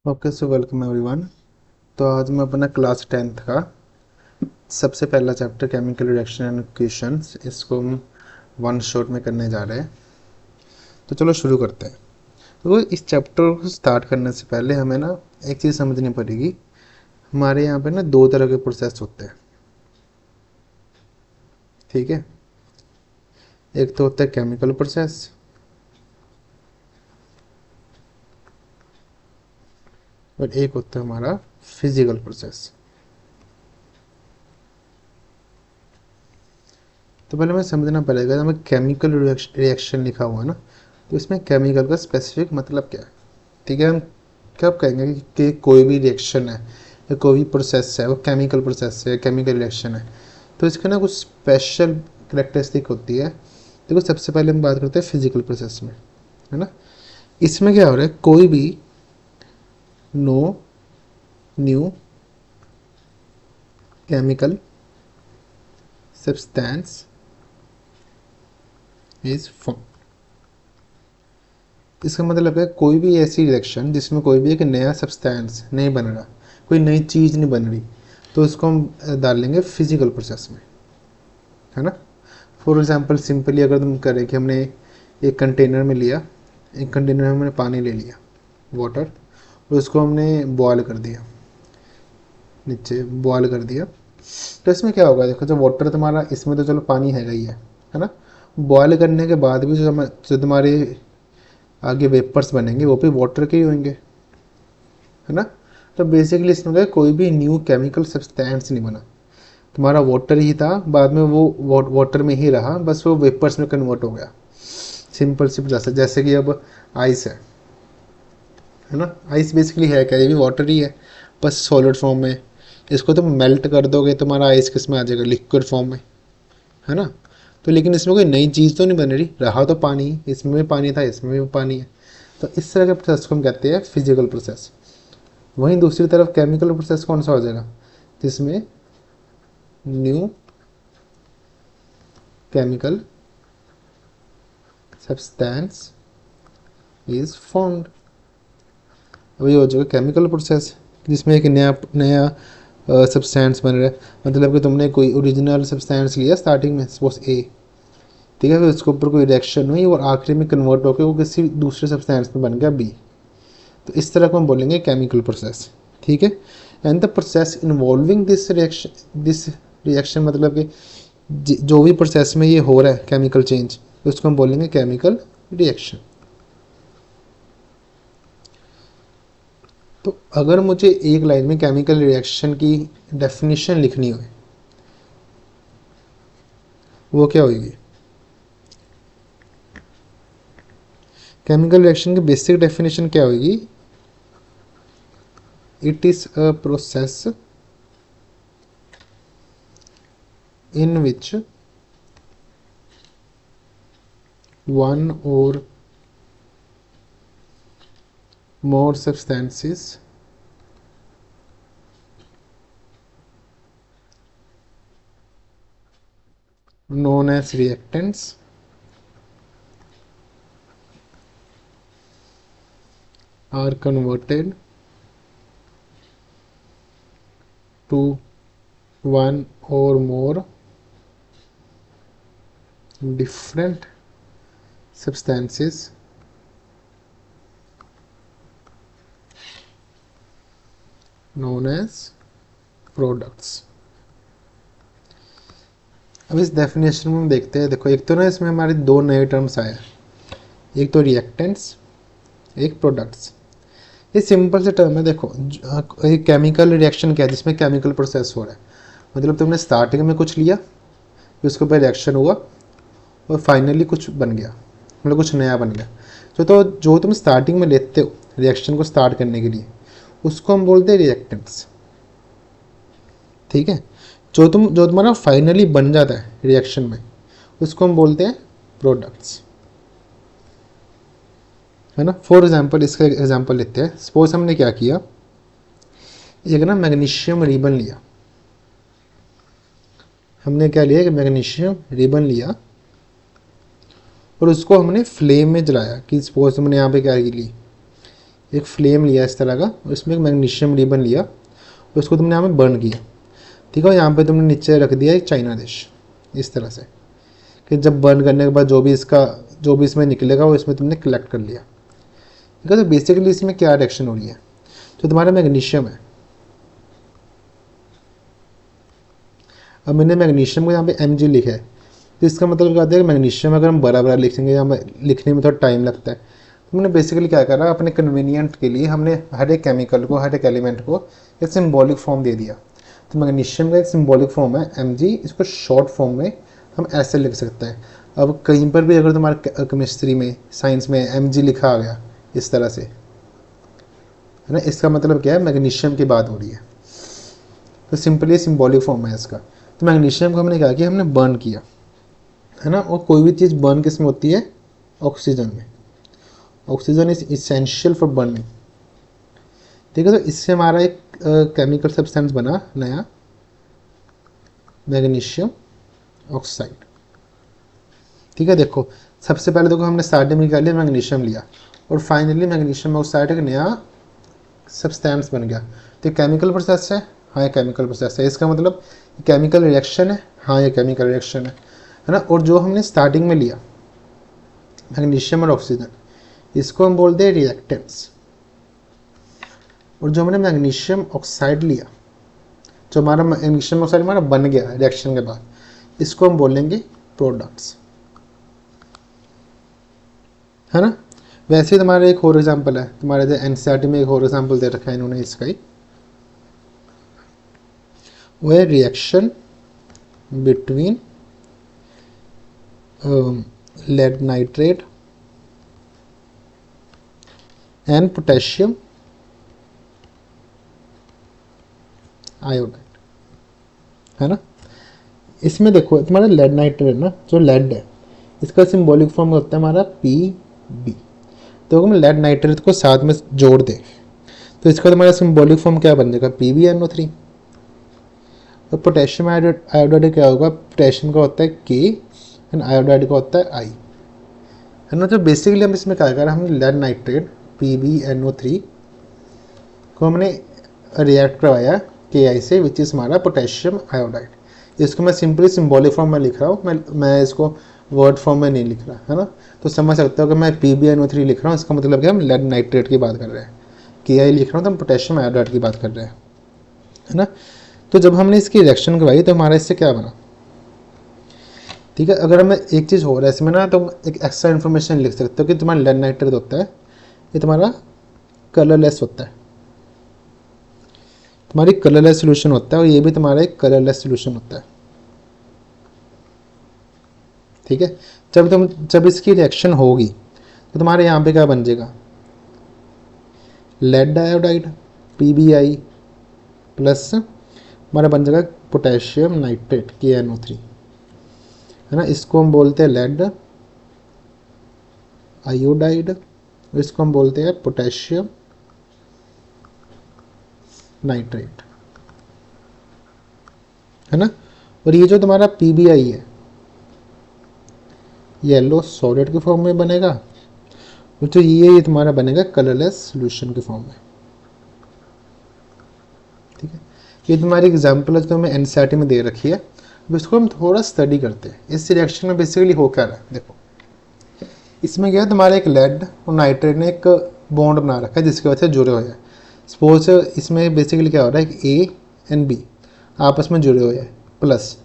Okay so welcome everyone. तो आज मैं अपना क्लास 10th का सबसे पहला chapter chemical reaction and equations इसको हम वन शॉट में करने जा रहे हैं। तो चलो शुरू करते हैं। तो इस चैप्टर को स्टार्ट करने से पहले हमें ना एक चीज़ समझनी पड़ेगी। हमारे यहाँ पे ना दो तरह के प्रोसेस होते हैं, ठीक है। एक तो होता है केमिकल प्रोसेस और एक होता है हमारा फिजिकल प्रोसेस। तो पहले हमें समझना पड़ेगा, हमें केमिकल रिएक्शन लिखा हुआ है ना, तो इसमें केमिकल का स्पेसिफिक मतलब क्या है। ठीक है, हम कब कहेंगे कि कोई भी रिएक्शन है या कोई भी प्रोसेस है वो केमिकल प्रोसेस है, केमिकल रिएक्शन है, तो इसके ना कुछ स्पेशल करेक्टरिस्टिक होती है। देखो सबसे पहले हम बात करते हैं फिजिकल प्रोसेस में, है ना। इसमें क्या हो रहा है, कोई भी no new chemical substance is form. इसका मतलब है कोई भी ऐसी रिएक्शन जिसमें कोई भी एक नया सब्सटेंस नहीं बन रहा, कोई नई चीज़ नहीं बन रही, तो इसको हम डाल लेंगे फिजिकल प्रोसेस में, है ना। फॉर एग्जांपल सिंपली अगर तुम करें कि हमने एक कंटेनर में लिया, एक कंटेनर में हमने पानी ले लिया, वाटर, और उसको हमने बॉयल कर दिया, नीचे बॉयल कर दिया, तो इसमें क्या होगा, देखो जो वाटर तुम्हारा, इसमें तो चलो पानी है ना। बॉयल करने के बाद भी जो तुम्हारे आगे वेपर्स बनेंगे वो भी वाटर के ही होंगे, है ना। तो बेसिकली इसमें कोई भी न्यू केमिकल सब्सटेंस नहीं बना, तुम्हारा वाटर ही था, बाद में वो वाटर में ही रहा, बस वो वेपर्स में कन्वर्ट हो गया। सिंपल सी प्रोसेस, जैसे कि अब आइस है ना। आइस बेसिकली है क्या, ये भी वाटर ही है, बस सॉलिड फॉर्म में। इसको तुम मेल्ट कर दोगे, तुम्हारा आइस किस में आ जाएगा, लिक्विड फॉर्म में, है ना। तो लेकिन इसमें कोई नई चीज़ तो नहीं बन रही, रहा तो पानी, इसमें भी पानी था, इसमें भी पानी है। तो इस तरह के प्रोसेस को हम कहते हैं फिजिकल प्रोसेस। वहीं दूसरी तरफ केमिकल प्रोसेस कौन सा हो जाएगा, जिसमें new chemical substance is found. वही हो जाएगा केमिकल प्रोसेस, जिसमें एक नया नया सब्सटेंस बन रहा है। मतलब कि तुमने कोई ओरिजिनल सब्सटेंस लिया स्टार्टिंग में, सपोज ए, ठीक है, फिर उसके ऊपर कोई रिएक्शन हुई और आखिरी में कन्वर्ट होकर वो किसी दूसरे सब्सटेंस में बन गया बी। तो इस तरह को हम बोलेंगे केमिकल प्रोसेस, ठीक है। And the process involving this reaction मतलब कि जो भी प्रोसेस में ये हो रहा है केमिकल चेंज, उसको हम बोलेंगे केमिकल रिएक्शन। तो अगर मुझे एक लाइन में केमिकल रिएक्शन की डेफिनेशन लिखनी हो, वो क्या होगी, केमिकल रिएक्शन की बेसिक डेफिनेशन क्या होगी, it is a process in which one or more substances known as reactants are converted to one or more different substances known as products। अब इस डेफिनेशन में हम देखते हैं, देखो एक तो ना इसमें हमारे दो नए टर्म्स आए, एक तो रिएक्टेंट्स, एक प्रोडक्ट्स। ये सिंपल से टर्म है। देखो एक केमिकल रिएक्शन क्या है, जिसमें केमिकल प्रोसेस हो रहा है, मतलब तुमने स्टार्टिंग में कुछ लिया, फिर उसके ऊपर रिएक्शन हुआ और फाइनली कुछ बन गया, मतलब कुछ नया बन गया। तो जो तुम स्टार्टिंग में लेते हो रिएक्शन को स्टार्ट करने के लिए, उसको हम बोलते हैं रिएक्टेंट्स, ठीक है। जो तुम्हारा फाइनली बन जाता है रिएक्शन में, उसको हम बोलते हैं प्रोडक्ट्स, है ना। फॉर एग्जाम्पल इसका एग्जाम्पल लेते हैं। सपोज हमने क्या किया, एक ना मैग्नीशियम रिबन लिया, हमने क्या लिया, एक मैग्नीशियम रिबन लिया और उसको हमने फ्लेम में जलाया। कि सपोज हमने यहाँ पे क्या ली, एक फ्लेम लिया इस तरह का, उसमें एक मैग्नीशियम रिबन लिया और उसको तुमने यहाँ पे बर्न किया, ठीक है। यहाँ पे तुमने नीचे रख दिया एक चाइना डिश इस तरह से, कि जब बर्न करने के बाद जो भी इसमें निकलेगा वो इसमें तुमने कलेक्ट कर लिया, ठीक है। तो बेसिकली इसमें क्या रिएक्शन हो रही है, जो तुम्हारा मैग्नीशियम है, अब मैंने मैग्नीशियम को यहाँ पे Mg लिखा है, तो इसका मतलब क्या होता है कि मैग्नीशियम अगर हम बड़ा लिखेंगे, यहाँ पे लिखने में थोड़ा टाइम लगता है, तो हमने बेसिकली क्या करा, अपने कन्वीनियंट के लिए हमने हर एक केमिकल को, हर एक एलिमेंट को एक सिंबॉलिक फॉर्म दे दिया। तो मैग्नीशियम का एक सिंबॉलिक फॉर्म है Mg, इसको शॉर्ट फॉर्म में हम ऐसे लिख सकते हैं। अब कहीं पर भी अगर तुम्हारे केमिस्ट्री में, साइंस में Mg लिखा आ गया इस तरह से, है ना, इसका मतलब क्या है, मैग्नीशियम की बात हो रही है। तो सिंपली सिंबॉलिक फॉर्म है इसका। तो मैग्नीशियम को हमने क्या किया, हमने बर्न किया, है ना। और कोई भी चीज़ बर्न किस में होती है, ऑक्सीजन में। Oxygen is essential for burning, ठीक है। तो इससे हमारा एक केमिकल सब्सटेंस बना नया, मैग्नीशियम ऑक्साइड, ठीक है। देखो सबसे पहले देखो हमने स्टार्टिंग में क्या लिया, मैग्नीशियम लिया, और फाइनली मैग्नीशियम ऑक्साइड एक नया सब्सटेंस बन गया। तो केमिकल प्रोसेस है, हाँ ये केमिकल प्रोसेस है। इसका मतलब केमिकल रिएक्शन है, हाँ ये केमिकल रिएक्शन है ना। और जो हमने स्टार्टिंग में लिया मैग्नीशियम और ऑक्सीजन, इसको हम बोलते हैं रिएक्टेंट्स। और जो हमने मैग्नीशियम ऑक्साइड लिया, जो हमारा मैग्नीशियम ऑक्साइड हमारा बन गया रिएक्शन के बाद, इसको हम बोलेंगे प्रोडक्ट्स, है ना। वैसे ही तुम्हारा एक और एग्जाम्पल है, तुम्हारे जो एनसीईआरटी में एक और एग्जाम्पल दे रखा है इन्होंने इसका ही, वो है reaction between lead nitrate and potassium iodide, है ना। इसमें देखो तुम्हारा लेड नाइट्रेट ना, जो लेड है इसका सिंबॉलिक फॉर्म होता है हमारा Pb। तो अगर हम लेड नाइट्रेट को साथ में जोड़ दें तो इसका तुम्हारा सिंबॉलिक फॉर्म क्या बन जाएगा, PbNO3। और पोटेशियम आयोडाइड क्या होगा, पोटेशियम का होता है K एंड आयोडाइड का होता है I, है ना। तो बेसिकली हम इसमें क्या करें, हमने लेड नाइट्रेट PbNO3 को हमने रिएक्ट करवाया Ki से, विच इज़ हमारा पोटेशियम आयोडाइड। इसको मैं सिंपली सिंबॉलिक फॉर्म में लिख रहा हूँ, मैं इसको वर्ड फॉर्म में नहीं लिख रहा, है ना। तो समझ सकते हो कि मैं PbNO3 लिख रहा हूँ, इसका मतलब क्या, हम लेड नाइट्रेट की बात कर रहे हैं। Ki लिख रहा हूँ तो हम पोटेशियम आयोडाइड की बात कर रहे हैं, है ना। तो जब हमने इसकी रिएक्शन करवाई तो हमारा इससे क्या बना, ठीक है। अगर हमें एक चीज़ हो रहा है इसमें ना, तो एक एक्स्ट्रा इन्फॉर्मेशन लिख सकते हो कि तुम्हारा लेड नाइट्रेट होता है, ये तुम्हारा कलरलेस होता है, तुम्हारी कलरलेस सोल्यूशन होता है, और ये भी तुम्हारा एक कलरलेस सोल्यूशन होता है, ठीक है। जब इसकी रिएक्शन होगी तो तुम्हारे यहाँ पे क्या बन जाएगा, लेड आयोडाइड PbI प्लस हमारा बन जाएगा पोटेशियम नाइट्रेट KNO3, है ना। इसको हम बोलते हैं लेड आयोडाइड, इसको हम बोलते हैं पोटेशियम नाइट्रेट, है ना। और ये जो तुम्हारा PbI है येलो सॉलिड के फॉर्म में बनेगा, और तो ये तुम्हारा बनेगा कलरलेस सॉल्यूशन के फॉर्म में, ठीक है। ये तुम्हारी एग्जांपल है जो हमें एनसीईआरटी में दे रखी है। अब इसको हम थोड़ा स्टडी करते हैं, इस रिएक्शन में बेसिकली हो क्या रहा है। देखो इसमें क्या है, तुम्हारा एक लेड और नाइट्रेट ने एक बॉन्ड बना रखा है जिसकी वजह से जुड़े हुए हैं। सपोज इसमें बेसिकली क्या हो रहा है कि A एंड B आपस में जुड़े हुए हैं, प्लस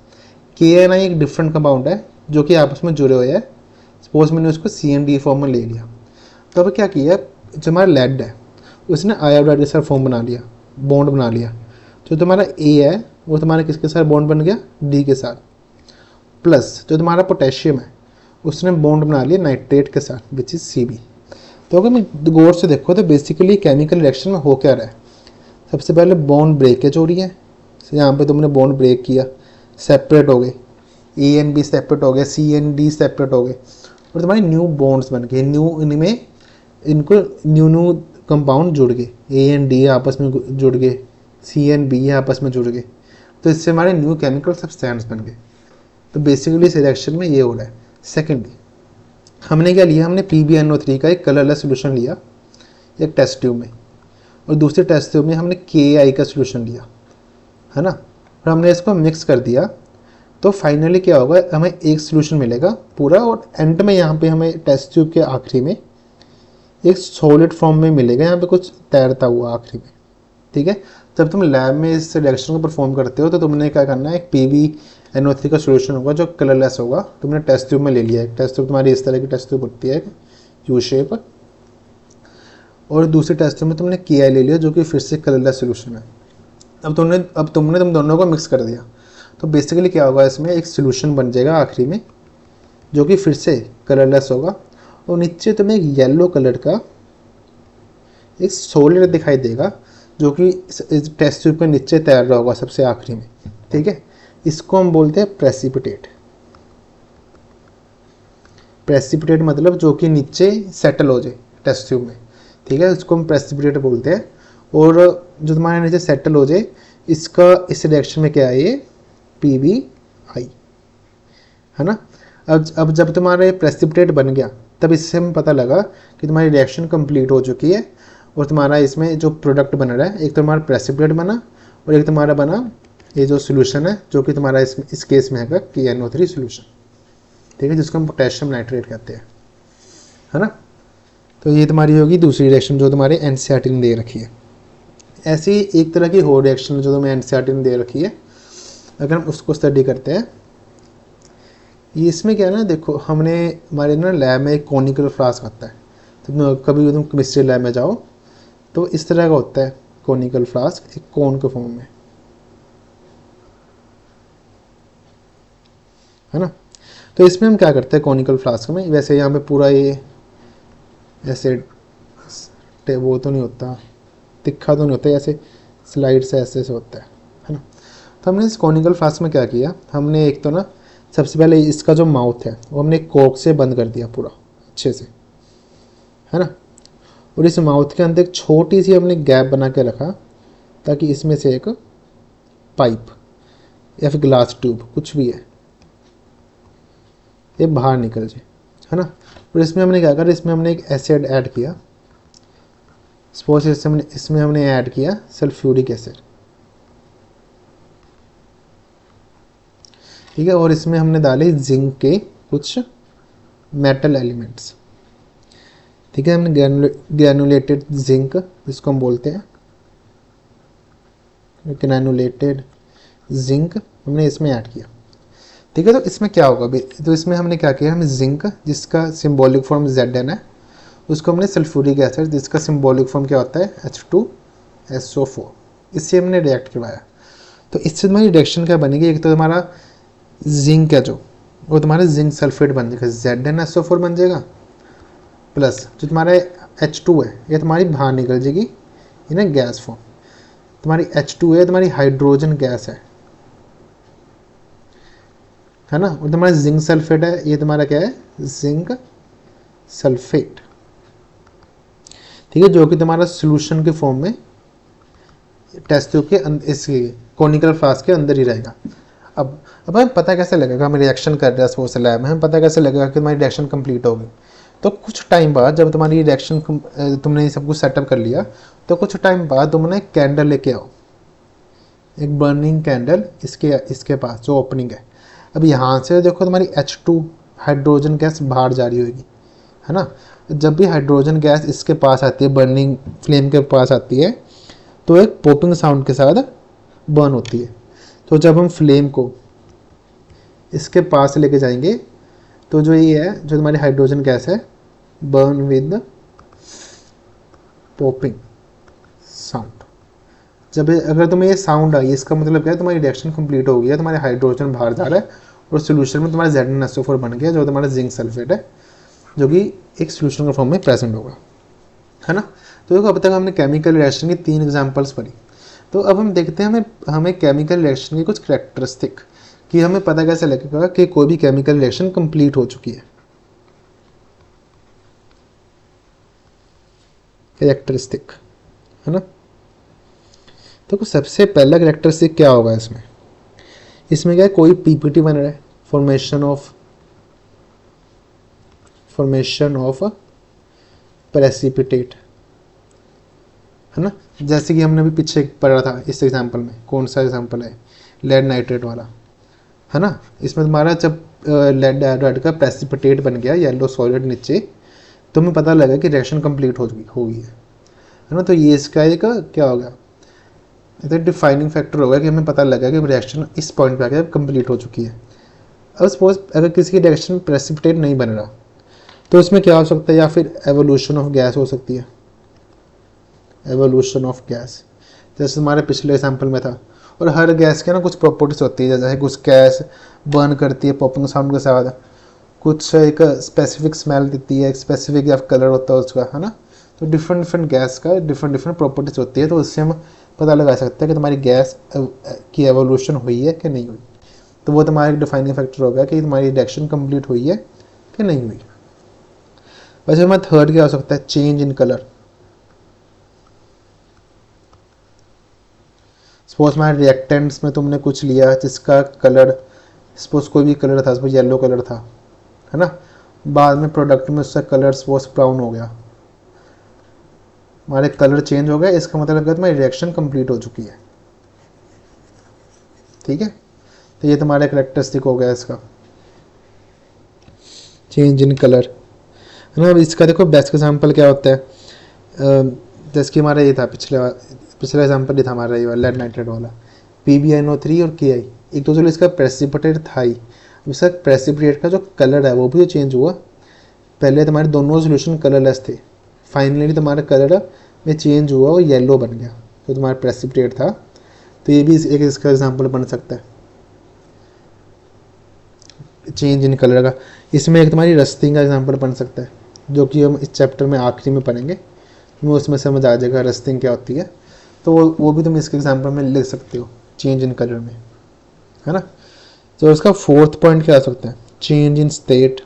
KNI एक डिफरेंट कंपाउंड है जो कि आपस में जुड़े हुए हैं। सपोज मैंने उसको CND फॉर्म में ले लिया, तो अब क्या किया, जो हमारा लेड है उसने आयोडाइड के साथ फॉर्म बना लिया, बॉन्ड बना लिया। जो तुम्हारा A है वो तुम्हारा किसके साथ बॉन्ड बन गया, D के साथ, प्लस जो तुम्हारा पोटेशियम है उसने बॉन्ड बना लिया नाइट्रेट के साथ विच इज़ Cb। तो अगर मैं गौर से देखो तो बेसिकली केमिकल रिएक्शन में हो क्या रहा है, सबसे पहले बॉन्ड ब्रेकेज हो रही है, यहाँ पे तुमने बॉन्ड ब्रेक किया, सेपरेट हो गए, A एंड B सेपरेट हो गए, C एंड D सेपरेट हो गए, और तुम्हारे न्यू बॉन्ड्स बन गए, न्यू इनमें इनको न्यू कंपाउंड जुड़ गए, A एंड D आपस में जुड़ गए, C एंड B आपस में जुड़ गए, तो इससे हमारे न्यू केमिकल सब्सटेंस बन गए। तो बेसिकली इस रिएक्शन में ये हो रहा है। सेकेंडली हमने क्या लिया, हमने PbNO3 का एक कलरलेस सोल्यूशन लिया, एक टेस्ट ट्यूब में, और दूसरी टेस्ट ट्यूब में हमने KI का सोल्यूशन लिया, है ना, और हमने इसको मिक्स कर दिया, तो फाइनली क्या होगा, हमें एक सोल्यूशन मिलेगा पूरा, और एंड में यहाँ पे हमें टेस्ट ट्यूब के आखिरी में एक सॉलिड फॉर्म में मिलेगा, यहाँ पे कुछ तैरता हुआ आखिरी में, ठीक है। जब तुम लैब में इस रिएक्शन को परफॉर्म करते हो तो तुमने क्या करना है, एक PbNO3 का सोल्यूशन होगा जो कलरलेस होगा, तुमने टेस्ट ट्यूब में ले लिया है। टेस्ट ट्यूब तुम्हारी इस तरह की टेस्ट ट्यूब होती है, यू शेप, और दूसरी टेस्ट ट्यूब में तुमने KI ले लिया जो कि फिर से कलरलेस सोल्यूशन है। अब तुम दोनों को मिक्स कर दिया, तो बेसिकली क्या होगा, इसमें एक सोल्यूशन बन जाएगा आखिरी में जो कि फिर से कलरलेस होगा, और नीचे तुम्हें एक येलो कलर का एक सॉलिड दिखाई देगा जो कि टेस्ट ट्यूब के नीचे तैर रहा होगा सबसे आखिरी में, ठीक है। इसको हम बोलते हैं प्रेसिपिटेट। प्रेसिपिटेट मतलब जो कि नीचे सेटल हो जाए टेस्ट ट्यूब में, ठीक है, इसको हम प्रेसिपिटेट बोलते हैं। और जो तुम्हारे नीचे सेटल हो जाए, इसका इस रिएक्शन में क्या है, ये PbI, है ना। अब जब तुम्हारे प्रेसिपिटेट बन गया, तब इससे हमें पता लगा कि तुम्हारी रिएक्शन कंप्लीट हो चुकी है, और तुम्हारा इसमें जो प्रोडक्ट बन रहा है, एक तो तुम्हारा प्रेसिपिटेट बना, और एक तुम्हारा बना ये जो सोल्यूशन है जो कि तुम्हारा इस केस में है KNO3 सोल्यूशन, ठीक है, जिसको हम पोटेशियम नाइट्रेट कहते हैं, है ना। तो ये तुम्हारी होगी दूसरी रिएक्शन जो तुम्हारे NCERT ने दे रखी है। ऐसी एक तरह की और रिएक्शन जो तुम्हें NCERT ने दे रखी है, अगर हम उसको स्टडी करते हैं, ये इसमें क्या है ना, देखो हमने हमारे ना लैब में एक कॉनिकल फ्लास्क आता है, तो कभी तुम केमिस्ट्री लैब में जाओ तो इस तरह का होता है कॉनिकल फ्लास्क, एक कोन के फॉर्म में, है ना। तो इसमें हम क्या करते हैं कॉनिकल फ्लास्क में, वैसे यहाँ पे पूरा ये ऐसे वो तो नहीं होता, तिखा तो नहीं होता, ऐसे स्लाइड से ऐसे होता है ना। तो हमने इस कॉनिकल फ्लास्क में क्या किया, हमने एक तो ना सबसे पहले इसका जो माउथ है वो हमने कॉर्क से बंद कर दिया पूरा अच्छे से, है ना, और इस माउथ के अंदर एक छोटी सी हमने गैप बना के रखा ताकि इसमें से एक पाइप या फिर ग्लास ट्यूब कुछ भी है ये बाहर निकल जाए, है ना। और इसमें हमने क्या करा, इसमें हमने एक एसिड ऐड किया, सपोज इसमें हमने ऐड किया सल्फ्यूरिक एसिड, ठीक है, और इसमें हमने डाले जिंक के कुछ मेटल एलिमेंट्स, ठीक है, हमने ग्रैनुलेटेड जिंक जिसको हम बोलते हैं ग्रैनुलेटेड जिंक हमने इसमें ऐड किया, ठीक है। तो इसमें क्या होगा, तो इसमें हमने क्या किया, हमने जिंक जिसका सिंबॉलिक फॉर्म Zn है, उसको हमने सल्फ्यूरिक एसिड जिसका सिंबॉलिक फॉर्म क्या होता है H2SO4, इससे हमने रिएक्ट करवाया। तो इससे तुम्हारी रिएक्शन क्या बनेगी, एक तो तुम्हारा जिंक है जो वो तुम्हारा जिंक सल्फेट बन जाएगा, ZnSO4 बन जाएगा, प्लस जो तुम्हारा H2 है ये तुम्हारी बाहर निकल जाएगी इन ए गैस फॉर्म, तुम्हारी H2 है तुम्हारी हाइड्रोजन गैस है ना, और तुम्हारा जिंक सल्फेट है, ये तुम्हारा क्या है, जिंक सल्फेट, ठीक है, जो कि तुम्हारा सोल्यूशन के फॉर्म में टेस्ट ट्यूब के इस कॉनिकल फ्लास्क के अंदर ही रहेगा। अब हमें पता कैसे लगेगा, हम रिएक्शन कर रहे हैं स्पोर्ट्स लैब में, हमें पता कैसे लगेगा कि तुम्हारी रिएक्शन कंप्लीट होगी, तो कुछ टाइम बाद जब तुम्हारी रिएक्शन तुमने सब कुछ सेटअप कर लिया, तो कुछ टाइम बाद तुमने कैंडल लेके आओ, एक बर्निंग कैंडल इसके पास जो ओपनिंग है। अब यहाँ से देखो तुम्हारी H2 हाइड्रोजन गैस बाहर जा रही होगी, है ना। जब भी हाइड्रोजन गैस इसके पास आती है, बर्निंग फ्लेम के पास आती है, तो एक पॉपिंग साउंड के साथ बर्न होती है। तो जब हम फ्लेम को इसके पास लेके जाएंगे, तो जो ये है जो तुम्हारी हाइड्रोजन गैस है, बर्न विद पॉपिंग साउंड, जब अगर तुम्हें ये साउंड आई, इसका मतलब क्या है, तुम्हारी रिएक्शन कंप्लीट हो गई है, तुम्हारे हाइड्रोजन बाहर जा रहा है, और सोल्यूशन में तुम्हारा ZnSO4 बन गया जो तुम्हारा जिंक सल्फेट है, जो कि एक सोल्यूशन के फॉर्म में प्रेजेंट होगा, है ना। तो देखो अब तक हमने केमिकल रिएक्शन की 3 एग्जांपल्स पढ़ी। तो अब हम देखते हैं हमें केमिकल रिएक्शन की कुछ कैरेक्टरिस्टिक, कि हमें पता कैसे लगेगा कि कोई भी केमिकल रिएक्शन कंप्लीट हो चुकी है। कैरेक्टरिस्टिक, है ना। तो सबसे पहला कैरेक्टरिस्टिक क्या होगा इसमें क्या है, कोई PPT बन रहा है, फॉर्मेशन ऑफ प्रेसिपिटेट, है ना। जैसे कि हमने अभी पीछे पढ़ा था इस एग्जाम्पल में, कौन सा एग्जाम्पल है, लेड नाइट्रेट वाला, है ना। इसमें तुम्हारा जब लेड हाइड्राइड का प्रेसिपिटेट बन गया येलो सॉलिड नीचे, तो हमें पता लगा कि रिएक्शन कंप्लीट हो गई है ना। तो ये इसका एक क्या होगा, तो डिफाइनिंग फैक्टर होगा कि हमें पता लगा कि रिएक्शन इस पॉइंट पे आके कंप्लीट हो चुकी है। अब सपोज अगर किसी की रिएक्शन प्रेसिपिटेट नहीं बन रहा, तो इसमें क्या हो सकता है, या फिर एवोल्यूशन ऑफ गैस हो सकती है, एवोल्यूशन ऑफ गैस, जैसे हमारे पिछले एग्जाम्पल में था। और हर गैस के ना कुछ प्रॉपर्टीज होती है, जैसे कुछ गैस बर्न करती है पॉपिंग साउंड के साथ, कुछ एक स्पेसिफिक स्मेल देती है, एक स्पेसिफिक या कलर होता है उसका, है ना। तो डिफरेंट डिफरेंट गैस का डिफरेंट डिफरेंट प्रॉपर्टीज होती है, तो उससे हम पता लगा सकते हैं कि तुम्हारी गैस की एवोल्यूशन हुई है कि नहीं हुई। तो वो तुम्हारा एक डिफाइनिंग फैक्टर होगा कि तुम्हारी रिएक्शन कंप्लीट हुई है कि नहीं हुई। वैसे हमारा थर्ड क्या हो सकता है, चेंज इन कलर। सपोज हमारे रिएक्टेंट्स में तुमने कुछ लिया जिसका कलर, सपोज कोई भी कलर था, सपोज येलो कलर था, है ना। बाद में प्रोडक्ट में उसका कलर सपोज ब्राउन हो गया, हमारे कलर चेंज हो गया, इसका मतलब है तुम्हारी रिएक्शन कंप्लीट हो चुकी है। ठीक है, तो ये तुम्हारा करेक्टरिस्टिक हो गया इसका, चेंज इन कलर, है ना। अब इसका देखो बेस्ट एग्जाम्पल क्या होता है, जैसे कि हमारा ये था पिछला एग्जाम्पल ही था हमारा ये वाला लेड नाइट्रेट वाला, PbNO3 और Ki। एक तो चलो इसका प्रेसिपिटेट था ही, इसका प्रेसिपिटेट का जो कलर है वो भी तो चेंज हुआ। पहले तुम्हारे दोनों सोल्यूशन कलरलेस थे, फाइनली तुम्हारा कलर में चेंज हुआ और येलो बन गया, तो तुम्हारा प्रेसिपिटेट था। तो ये भी एक इसका एग्जाम्पल बन सकता है चेंज इन कलर का। इसमें एक तुम्हारी रस्टिंग का एग्जाम्पल बन सकता है, जो कि हम इस चैप्टर में आखिरी में पढ़ेंगे, तुम्हें उसमें समझ आ जाएगा रस्टिंग क्या होती है। तो वो भी तुम इसके एग्जाम्पल में लिख सकते हो चेंज इन कलर में, है ना। तो उसका फोर्थ पॉइंट क्या हो सकता है, चेंज इन स्टेट,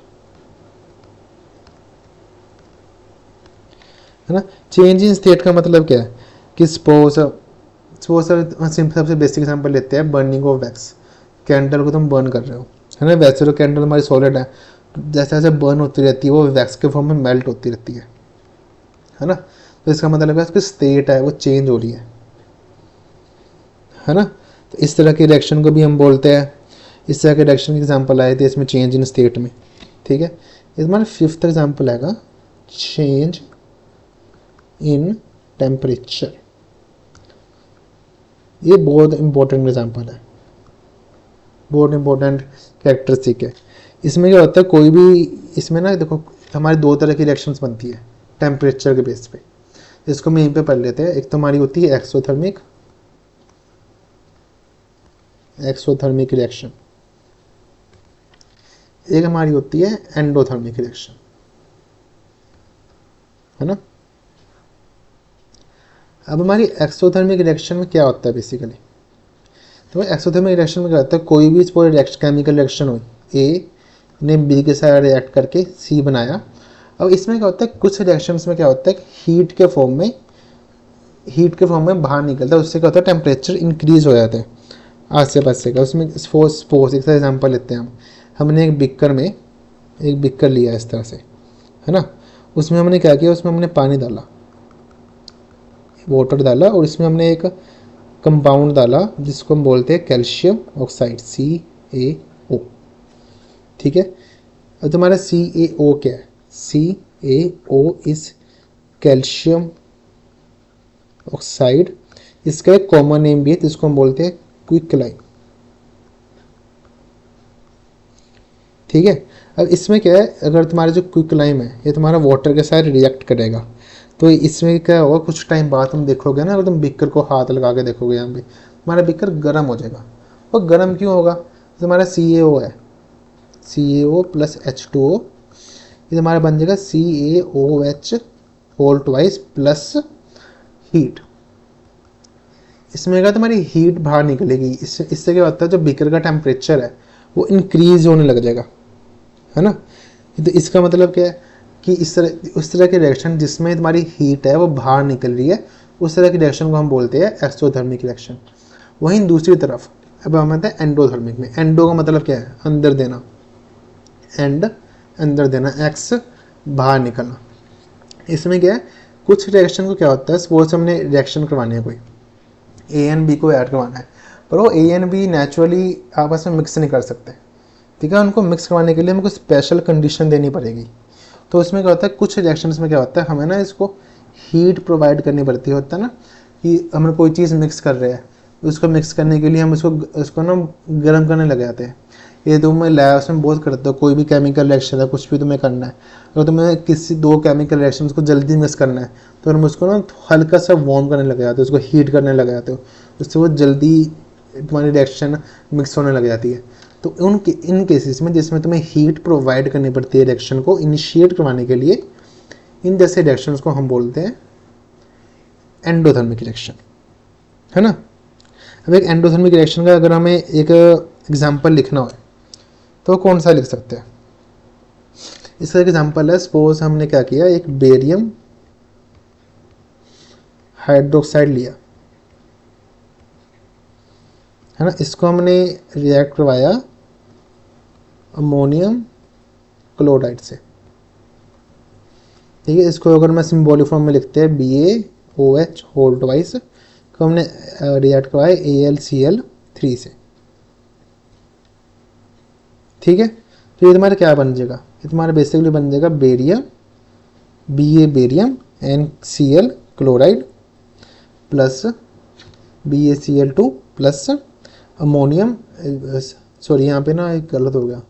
है ना। चेंज इन स्टेट का मतलब क्या है कि सपोज सबसे बेसिक एग्जांपल लेते हैं, बर्निंग ऑफ वैक्स। कैंडल को तुम बर्न कर रहे हो, है ना। वैसे तो कैंडल हमारी सॉलिड है, जैसे जैसे बर्न होती रहती है वो वैक्स के फॉर्म में मेल्ट होती रहती है ना। तो इसका मतलब है उसकी स्टेट है वो चेंज हो रही है ना। तो इस तरह के रिएक्शन को भी हम बोलते हैं, इस तरह के रिएक्शन के एग्जाम्पल आए थे इसमें चेंज इन स्टेट में। ठीक है, इस हमारा फिफ्थ एग्जाम्पल आएगा चेंज इन टेम्परेचर। ये बहुत इंपॉर्टेंट एग्जाम्पल है, बहुत इंपॉर्टेंट कैरेक्टरिस्टिक है। इसमें क्या होता है, कोई भी इसमें ना देखो हमारी दो तरह की रिएक्शंस बनती है टेम्परेचर के बेस पे, इसको हम यहीं पे पढ़ लेते हैं। एक तो हमारी होती है एक्सोथर्मिक रिएक्शन, एक हमारी होती है एंडोथर्मिक रिएक्शन, है ना। अब हमारी एक्सोथर्मिक रिएक्शन में क्या होता है बेसिकली, तो एक्सोथर्मिक रिएक्शन में क्या होता है, कोई भी पूरे केमिकल रिएक्शन हो, ए ने बी के साथ रिएक्ट करके सी बनाया। अब इसमें क्या होता है, कुछ रिएक्शंस में क्या होता है हीट के फॉर्म में बाहर निकलता है, उससे क्या होता है टेम्परेचर इंक्रीज हो जाता है आसे पासे का। उसमें सपोज एक एग्जाम्पल लेते हैं हमने एक बिक्कर लिया इस तरह से, है ना। उसमें हमने क्या किया, उसमें हमने पानी डाला, वाटर डाला, और इसमें हमने एक कंपाउंड डाला जिसको हम बोलते हैं कैल्शियम ऑक्साइड, CaO। ठीक है, अब तुम्हारा CaO क्या है, CaO इज कैल्शियम ऑक्साइड। इसका एक कॉमन नेम भी है जिसको हम बोलते हैं क्विकलाइन। ठीक है, अब इसमें क्या है, अगर तुम्हारा जो क्विकलाइन है ये तुम्हारा वाटर के साथ रिएक्ट करेगा, तो इसमें क्या होगा, कुछ टाइम बाद तुम देखोगे ना, अगर तुम बिकर को हाथ लगा के देखोगे यहाँ पे, तुम्हारा बिकर गर्म हो जाएगा। और गर्म क्यों होगा, तुम्हारा CaO है, CaO प्लस H2O, ये तुम्हारा बन जाएगा CaOH whole twice plus heat. इसमें क्या तुम्हारी हीट बाहर निकलेगी, इससे क्या होता है जो बिकर का टेम्परेचर है वो इंक्रीज होने लग जाएगा, है ना। तो इसका मतलब क्या है कि उस तरह के रिएक्शन जिसमें तुम्हारी हीट है वो बाहर निकल रही है, उस तरह की रिएक्शन को हम बोलते हैं एक्सोथर्मिक रिएक्शन। वहीं दूसरी तरफ अब हम आते हैं एंडोथर्मिक में। एंडो का मतलब क्या है, अंदर देना, अंदर देना, एक्स बाहर निकलना। इसमें क्या है, कुछ रिएक्शन को क्या होता है, सपोज हमने रिएक्शन करवानी है कोई ए एंड बी को ऐड करवाना है, पर वो ए एंड बी नेचुरली आपस में मिक्स नहीं कर सकते, ठीक है। उनको मिक्स करवाने के लिए हमको स्पेशल कंडीशन देनी पड़ेगी। तो इसमें क्या होता है, कुछ रिएक्शंस में क्या होता है, हमें ना इसको हीट प्रोवाइड करनी पड़ती है, होता है ना कि हम कोई चीज़ मिक्स कर रहे हैं, उसको मिक्स करने के लिए हम उसको ना गर्म करने लग जाते हैं। ये तुम्हें लैब उसमें बहुत करते हो, कोई भी केमिकल रिएक्शन है, कुछ भी तुम्हें करना है, अगर तुम्हें किसी दो केमिकल रिएक्शन को जल्दी मिक्स करना है तो हम उसको ना हल्का सा वार्म करने लग जाते हो, उसको हीट करने लग जाते हो, उससे वो जल्दी तुम्हारी रिएक्शन मिक्स होने लग जाती है। तो इन केसेस में जिसमें तुम्हें हीट प्रोवाइड करनी पड़ती है रिएक्शन को इनिशिएट करवाने के लिए, इन जैसे रिएक्शंस को हम बोलते हैं एंडोथर्मिक रिएक्शन, है ना। अब एक एंडोथर्मिक रिएक्शन का अगर हमें एक एग्जांपल लिखना हो तो कौन सा लिख सकते हैं। इसका एग्जांपल है, सपोज हमने क्या किया, एक बेरियम हाइड्रोक्साइड लिया, है ना, इसको हमने रिएक्ट करवाया अमोनियम क्लोराइड से, ठीक है। इसको अगर मैं सिंबॉलिक फॉर्म में लिखते हैं BaOH होल ट्वाइस, को हमने रिएक्ट करवाया AlCl3 से, ठीक है। तो ये तुम्हारा क्या बन जाएगा, ये तुम्हारा बेसिकली बन जाएगा barium barium NCl chloride plus BaCl2 plus ammonium, sorry यहाँ पे ना एक गलत हो गया,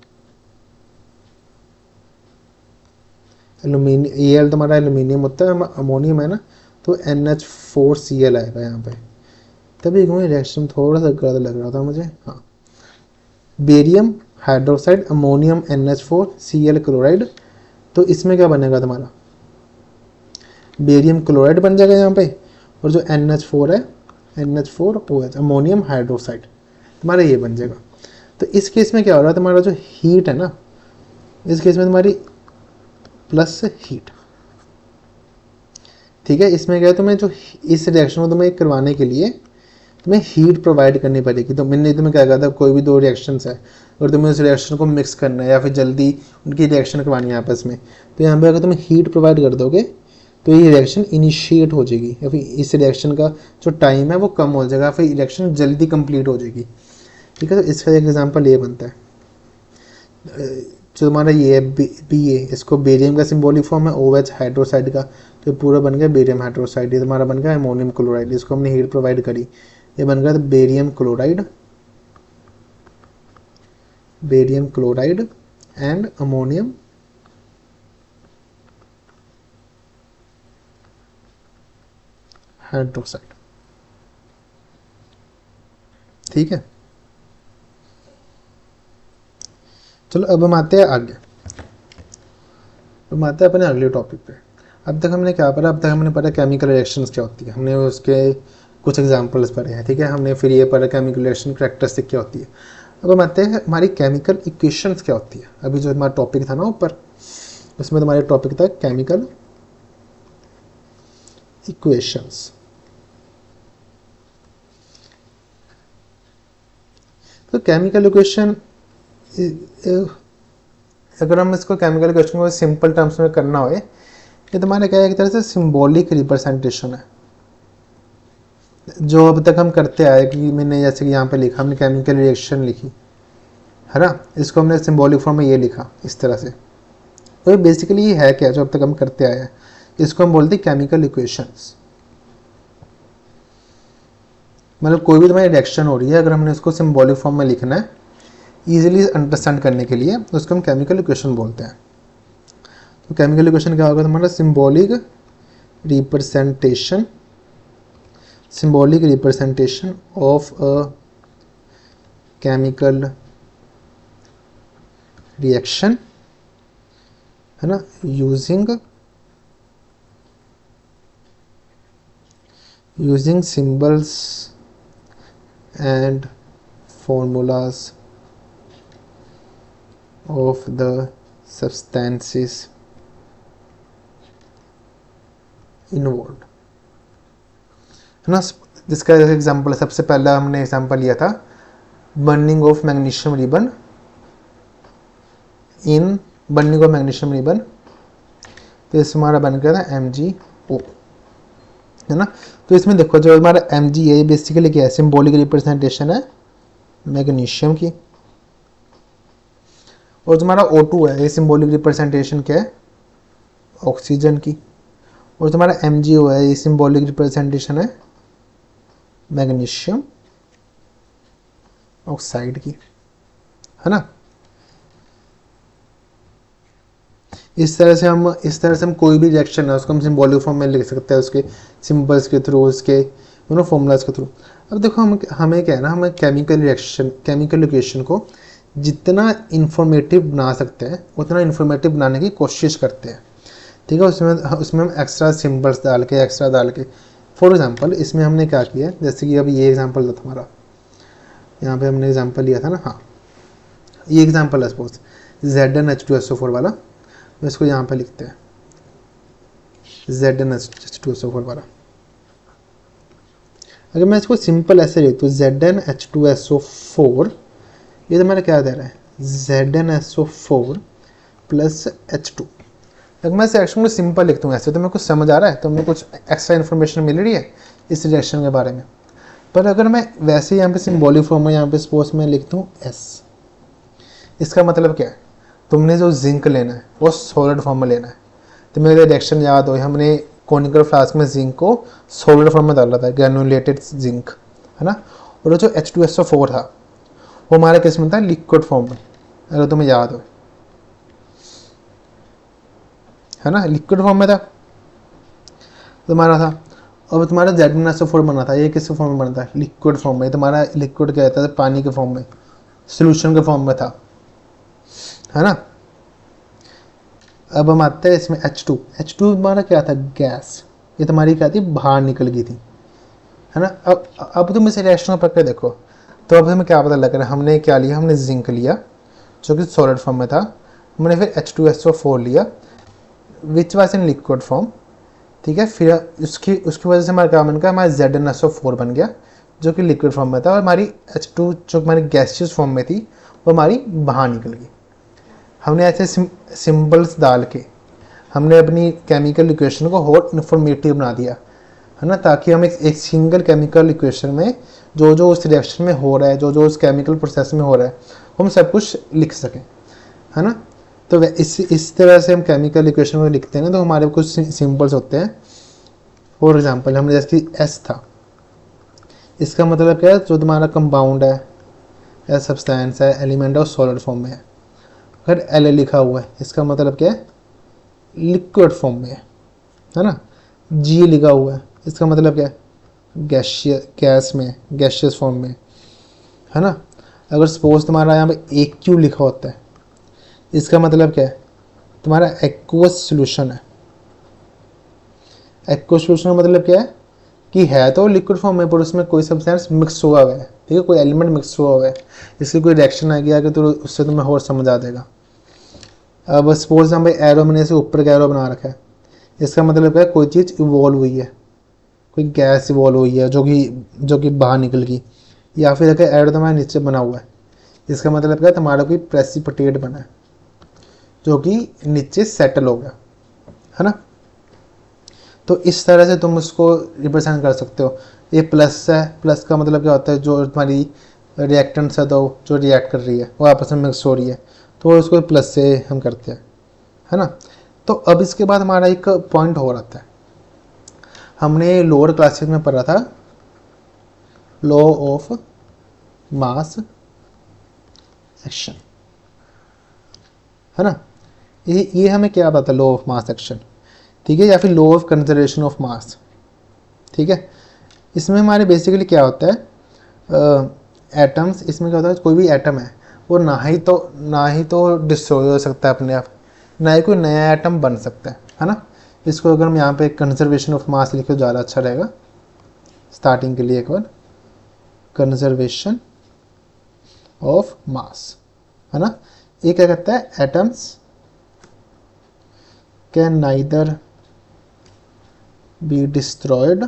एल्यूमिनियम, Al तुम्हारा एल्यूमिनियम होता है, अमोनियम है ना, तो NH4Cl आएगा यहाँ पे, तभी क्यों रिएक्शन थोड़ा सा गलत लग रहा था मुझे। हाँ, barium hydroxide ammonium NH4Cl chloride, तो इसमें क्या बनेगा तुम्हारा बेरियम क्लोराइड बन जाएगा यहाँ पे, और जो NH4 है NH4OH अमोनियम हाइड्रोक्साइड तुम्हारा ये बन जाएगा। तो इस केस में क्या हो रहा है, तुम्हारा जो हीट है ना, इस केस में तुम्हारी प्लस हीट, ठीक है। इसमें क्या है, तुम्हें जो इस रिएक्शन को तुम्हें करवाने के लिए तुम्हें हीट प्रोवाइड करनी पड़ेगी। तो मैंने तुम्हें क्या कहा था, कोई भी दो रिएक्शंस है और तुम्हें उस रिएक्शन को मिक्स करना है या फिर जल्दी उनकी रिएक्शन करवानी है आपस में, तो यहाँ पे अगर तुम्हें हीट प्रोवाइड कर दोगे तो ये रिएक्शन इनिशिएट हो जाएगी, या फिर इस रिएक्शन का जो टाइम है वो कम हो जाएगा, फिर रिएक्शन जल्दी कंप्लीट हो जाएगी, ठीक है। तो इसका एग्जाम्पल ये बनता है, जो हमारा ये है BA, इसको बेरियम का सिंबॉलिक फॉर्म है OH हाइड्रोक्साइड का, तो पूरा बन गया बेरियम हाइड्रोक्साइड, ये तुम्हारा बन गया अमोनियम क्लोराइड, इसको हमने हीट प्रोवाइड करी, ये बन गया barium chloride and ammonium hydroxide, ठीक है। चलो अब हम आते हैं आगे, हम आते हैं अपने अगले टॉपिक पे। अब तक हमने क्या पढ़ा, अब तक हमने पढ़ा केमिकल रिएक्शंस क्या होती है, हमने उसके कुछ एग्जांपल्स पढ़े हैं, ठीक है। हमने फिर ये पढ़ा केमिकल रिएक्शन कैरेक्टरिस्टिक क्या होती है। अब हम आते हैं हमारी केमिकल इक्वेशंस क्या होती है। अभी जो हमारा टॉपिक था ना ऊपर, उसमें तुम्हारे टॉपिक था केमिकल इक्वेशंस। तो केमिकल इक्वेशन, अगर हम इसको केमिकल इक्वेशन को सिंपल टर्म्स में करना हो, ये तुम्हारा क्या है, एक तरह से सिंबॉलिक रिप्रेजेंटेशन है जो अब तक हम करते आए। कि मैंने जैसे कि यहाँ पे लिखा, हमने केमिकल रिएक्शन लिखी है ना, इसको हमने सिंबॉलिक फॉर्म में ये लिखा इस तरह से। तो ये बेसिकली ये है क्या जो अब तक हम करते आए हैं, इसको हम बोलते हैं केमिकल इक्वेशंस। मतलब कोई भी तुम्हारी रिएक्शन हो रही है, अगर हमने उसको सिंबॉलिक फॉर्म में लिखना है इजीली अंडरस्टैंड करने के लिए, तो उसको हम केमिकल इक्वेशन बोलते हैं। तो केमिकल इक्वेशन क्या होगा तुम्हारा, symbolic representation of a chemical reaction, है ना, using symbols and formulas of the substances involved, है ना। जिसका एग्जांपल सबसे पहला हमने एग्जांपल लिया था बर्निंग ऑफ मैग्नीशियम रिबन तो इस हमारा बन गया था MgO, है ना। तो इसमें देखो जो हमारा Mg है, बेसिकली क्या है, सिंबॉलिक रिप्रेजेंटेशन है मैग्नीशियम की, और तुम्हारा O2 है, ये सिंबॉलिक रिप्रेजेंटेशन क्या है, ऑक्सीजन की, और तुम्हारा MgO है, ये सिंबॉलिक रिप्रेजेंटेशन है मैग्नीशियम ऑक्साइड की, है ना। इस तरह से हम कोई भी रिएक्शन है उसको हम सिंबॉलिक फॉर्म में लिख सकते हैं, उसके सिंबल्स के थ्रू, उसके फॉर्मूलाज के थ्रू। अब देखो हमें क्या है ना, हमें केमिकल इक्वेशन को जितना इंफॉर्मेटिव बना सकते हैं उतना इंफॉर्मेटिव बनाने की कोशिश करते हैं, ठीक है। उसमें हम एक्स्ट्रा सिंबल्स डाल के फॉर एग्जांपल इसमें हमने क्या किया, जैसे कि अभी ये एग्जांपल था हमारा, यहाँ पे हमने एग्जांपल लिया था ना, हाँ ये एग्जांपल है सपोज ZnH2SO4 वाला, तो इसको यहाँ पे लिखते हैं ZnH2SO4 वाला। अगर मैं इसको सिंपल ऐसे लिख दूँ ZnH2SO4, ये तो मेरा क्या दे रहा है ZnSO4 प्लस H2। अगर मैं इस रिएक्शन को सिंपल लिख दूँ ऐसे, तो मेरे को समझ आ रहा है, तो मेरे कुछ एक्स्ट्रा इन्फॉर्मेशन मिल रही है इस रिएक्शन के बारे में। पर अगर मैं वैसे यहाँ पे सिंबॉलिक फॉर्म में यहाँ पे सपोज में लिख दूँ S, इसका मतलब क्या है, तुमने जो जिंक लेना है वो सॉलिड फॉर्म में लेना है। तो मेरे रिएक्शन याद हो, हमने कॉनिकल फ्लास्क में जिंक को सॉलिड फॉर्म में डाला था, ग्रैनुलेटेड जिंक, है ना। और जो H2SO4 था वो हमारे किस में था, लिक्विड फॉर्म में, अगर तुम्हें याद हो, है ना, लिक्विड फॉर्म में था तुम्हारा था। अब तुम्हारा ZnSO4 बना था, ये किस फॉर्म में बना था, लिक्विड फॉर्म में। तुम्हारा लिक्विड क्या था, पानी के फॉर्म में, सोल्यूशन के फॉर्म में था, है ना। अब हम आते हैं इसमें H2 तुम्हारा क्या था, गैस, ये तुम्हारी क्या थी, बाहर निकल गई थी, है ना। अब तुम इस रिएक्शन को पकड़ के देखो, तो अब हमें क्या पता लग रहा है, हमने क्या लिया, हमने जिंक लिया जो कि सॉलिड फॉर्म में था, हमने फिर H2SO4 लिया which was in liquid form, ठीक है। फिर उसकी वजह से हमारा क्या बन गया, हमारा ZnSO4 बन गया जो कि लिक्विड फॉर्म में था, और हमारी H2 जो हमारी गैसियस फॉर्म में थी वो हमारी बाहर निकल गई। हमने ऐसे सिंबल्स डाल के हमने अपनी केमिकल इक्वेशन को और इन्फॉर्मेटिव बना दिया, है ना, ताकि हम एक सिंगल केमिकल इक्वेशन में जो उस रिएक्शन में हो रहा है, जो उस केमिकल प्रोसेस में हो रहा है, हम सब कुछ लिख सकें, है ना। तो इस तरह से हम केमिकल इक्वेशन को लिखते हैं ना, तो हमारे कुछ सिंबल्स होते हैं। फॉर एग्जांपल हमने जैसे S था, इसका मतलब क्या है, जो तुम्हारा कंपाउंड है या सब्सटेंस है, एलिमेंट है, और सॉलिड फॉर्म में है। अगर L लिखा हुआ है इसका मतलब क्या है, लिक्विड फॉर्म में है ना। G लिखा हुआ है इसका मतलब क्या है, गैस में, गैसियस फॉर्म में, है ना। अगर सपोज तुम्हारा यहाँ पे AQ लिखा होता है, इसका मतलब क्या है, तुम्हारा एक्वस सॉल्यूशन है। एक्वस सॉल्यूशन का मतलब क्या है कि है तो लिक्विड फॉर्म में, पर उसमें कोई सब्सटेंस मिक्स हुआ हुआ है, ठीक है, कोई एलिमेंट मिक्स हुआ हुआ है, इसकी कोई रिएक्शन आ गया कि तो उससे तुम्हें और समझ आ जाएगा। अब सपोज हम भाई एरो मैंने से ऊपर का एरो बना रखा है, इसका मतलब क्या है, कोई चीज़ इवॉल्व हुई है, कोई गैस इवॉल्व हुई है जो कि बाहर निकल गई। या फिर अगर एरो तुम्हारे नीचे बना हुआ है, इसका मतलब क्या है, तुम्हारा कोई प्रेसिपिटेट बना है जो कि नीचे सेटल हो गया, है ना। तो इस तरह से तुम उसको रिप्रेजेंट कर सकते हो। ये प्लस है, प्लस का मतलब क्या होता है, जो तुम्हारी रिएक्टेंट्स है, तो जो रिएक्ट कर रही है वो आपस में मिक्स हो रही है, तो उसको प्लस से हम करते हैं, है ना। तो अब इसके बाद हमारा एक पॉइंट हो रहता है, हमने लोअर क्लासेस में पढ़ा था लॉ ऑफ मास एक्शन, है ना। ये हमें क्या बताता है, लॉ ऑफ मास एक्शन, ठीक है, या फिर law of conservation of mass, ठीक है। इसमें हमारे बेसिकली क्या होता है, एटम्स, इसमें क्या होता है, कोई भी एटम है वो ना ही तो डिस्ट्रॉय हो सकता है अपने आप, ना ही कोई नया एटम बन सकता है ना। इसको अगर हम यहाँ पे कंजर्वेशन ऑफ मास लिखे तो ज़्यादा अच्छा रहेगा स्टार्टिंग के लिए। एक बार कंजर्वेशन ऑफ मास, है ना। ये क्या कहता है, atoms can neither be destroyed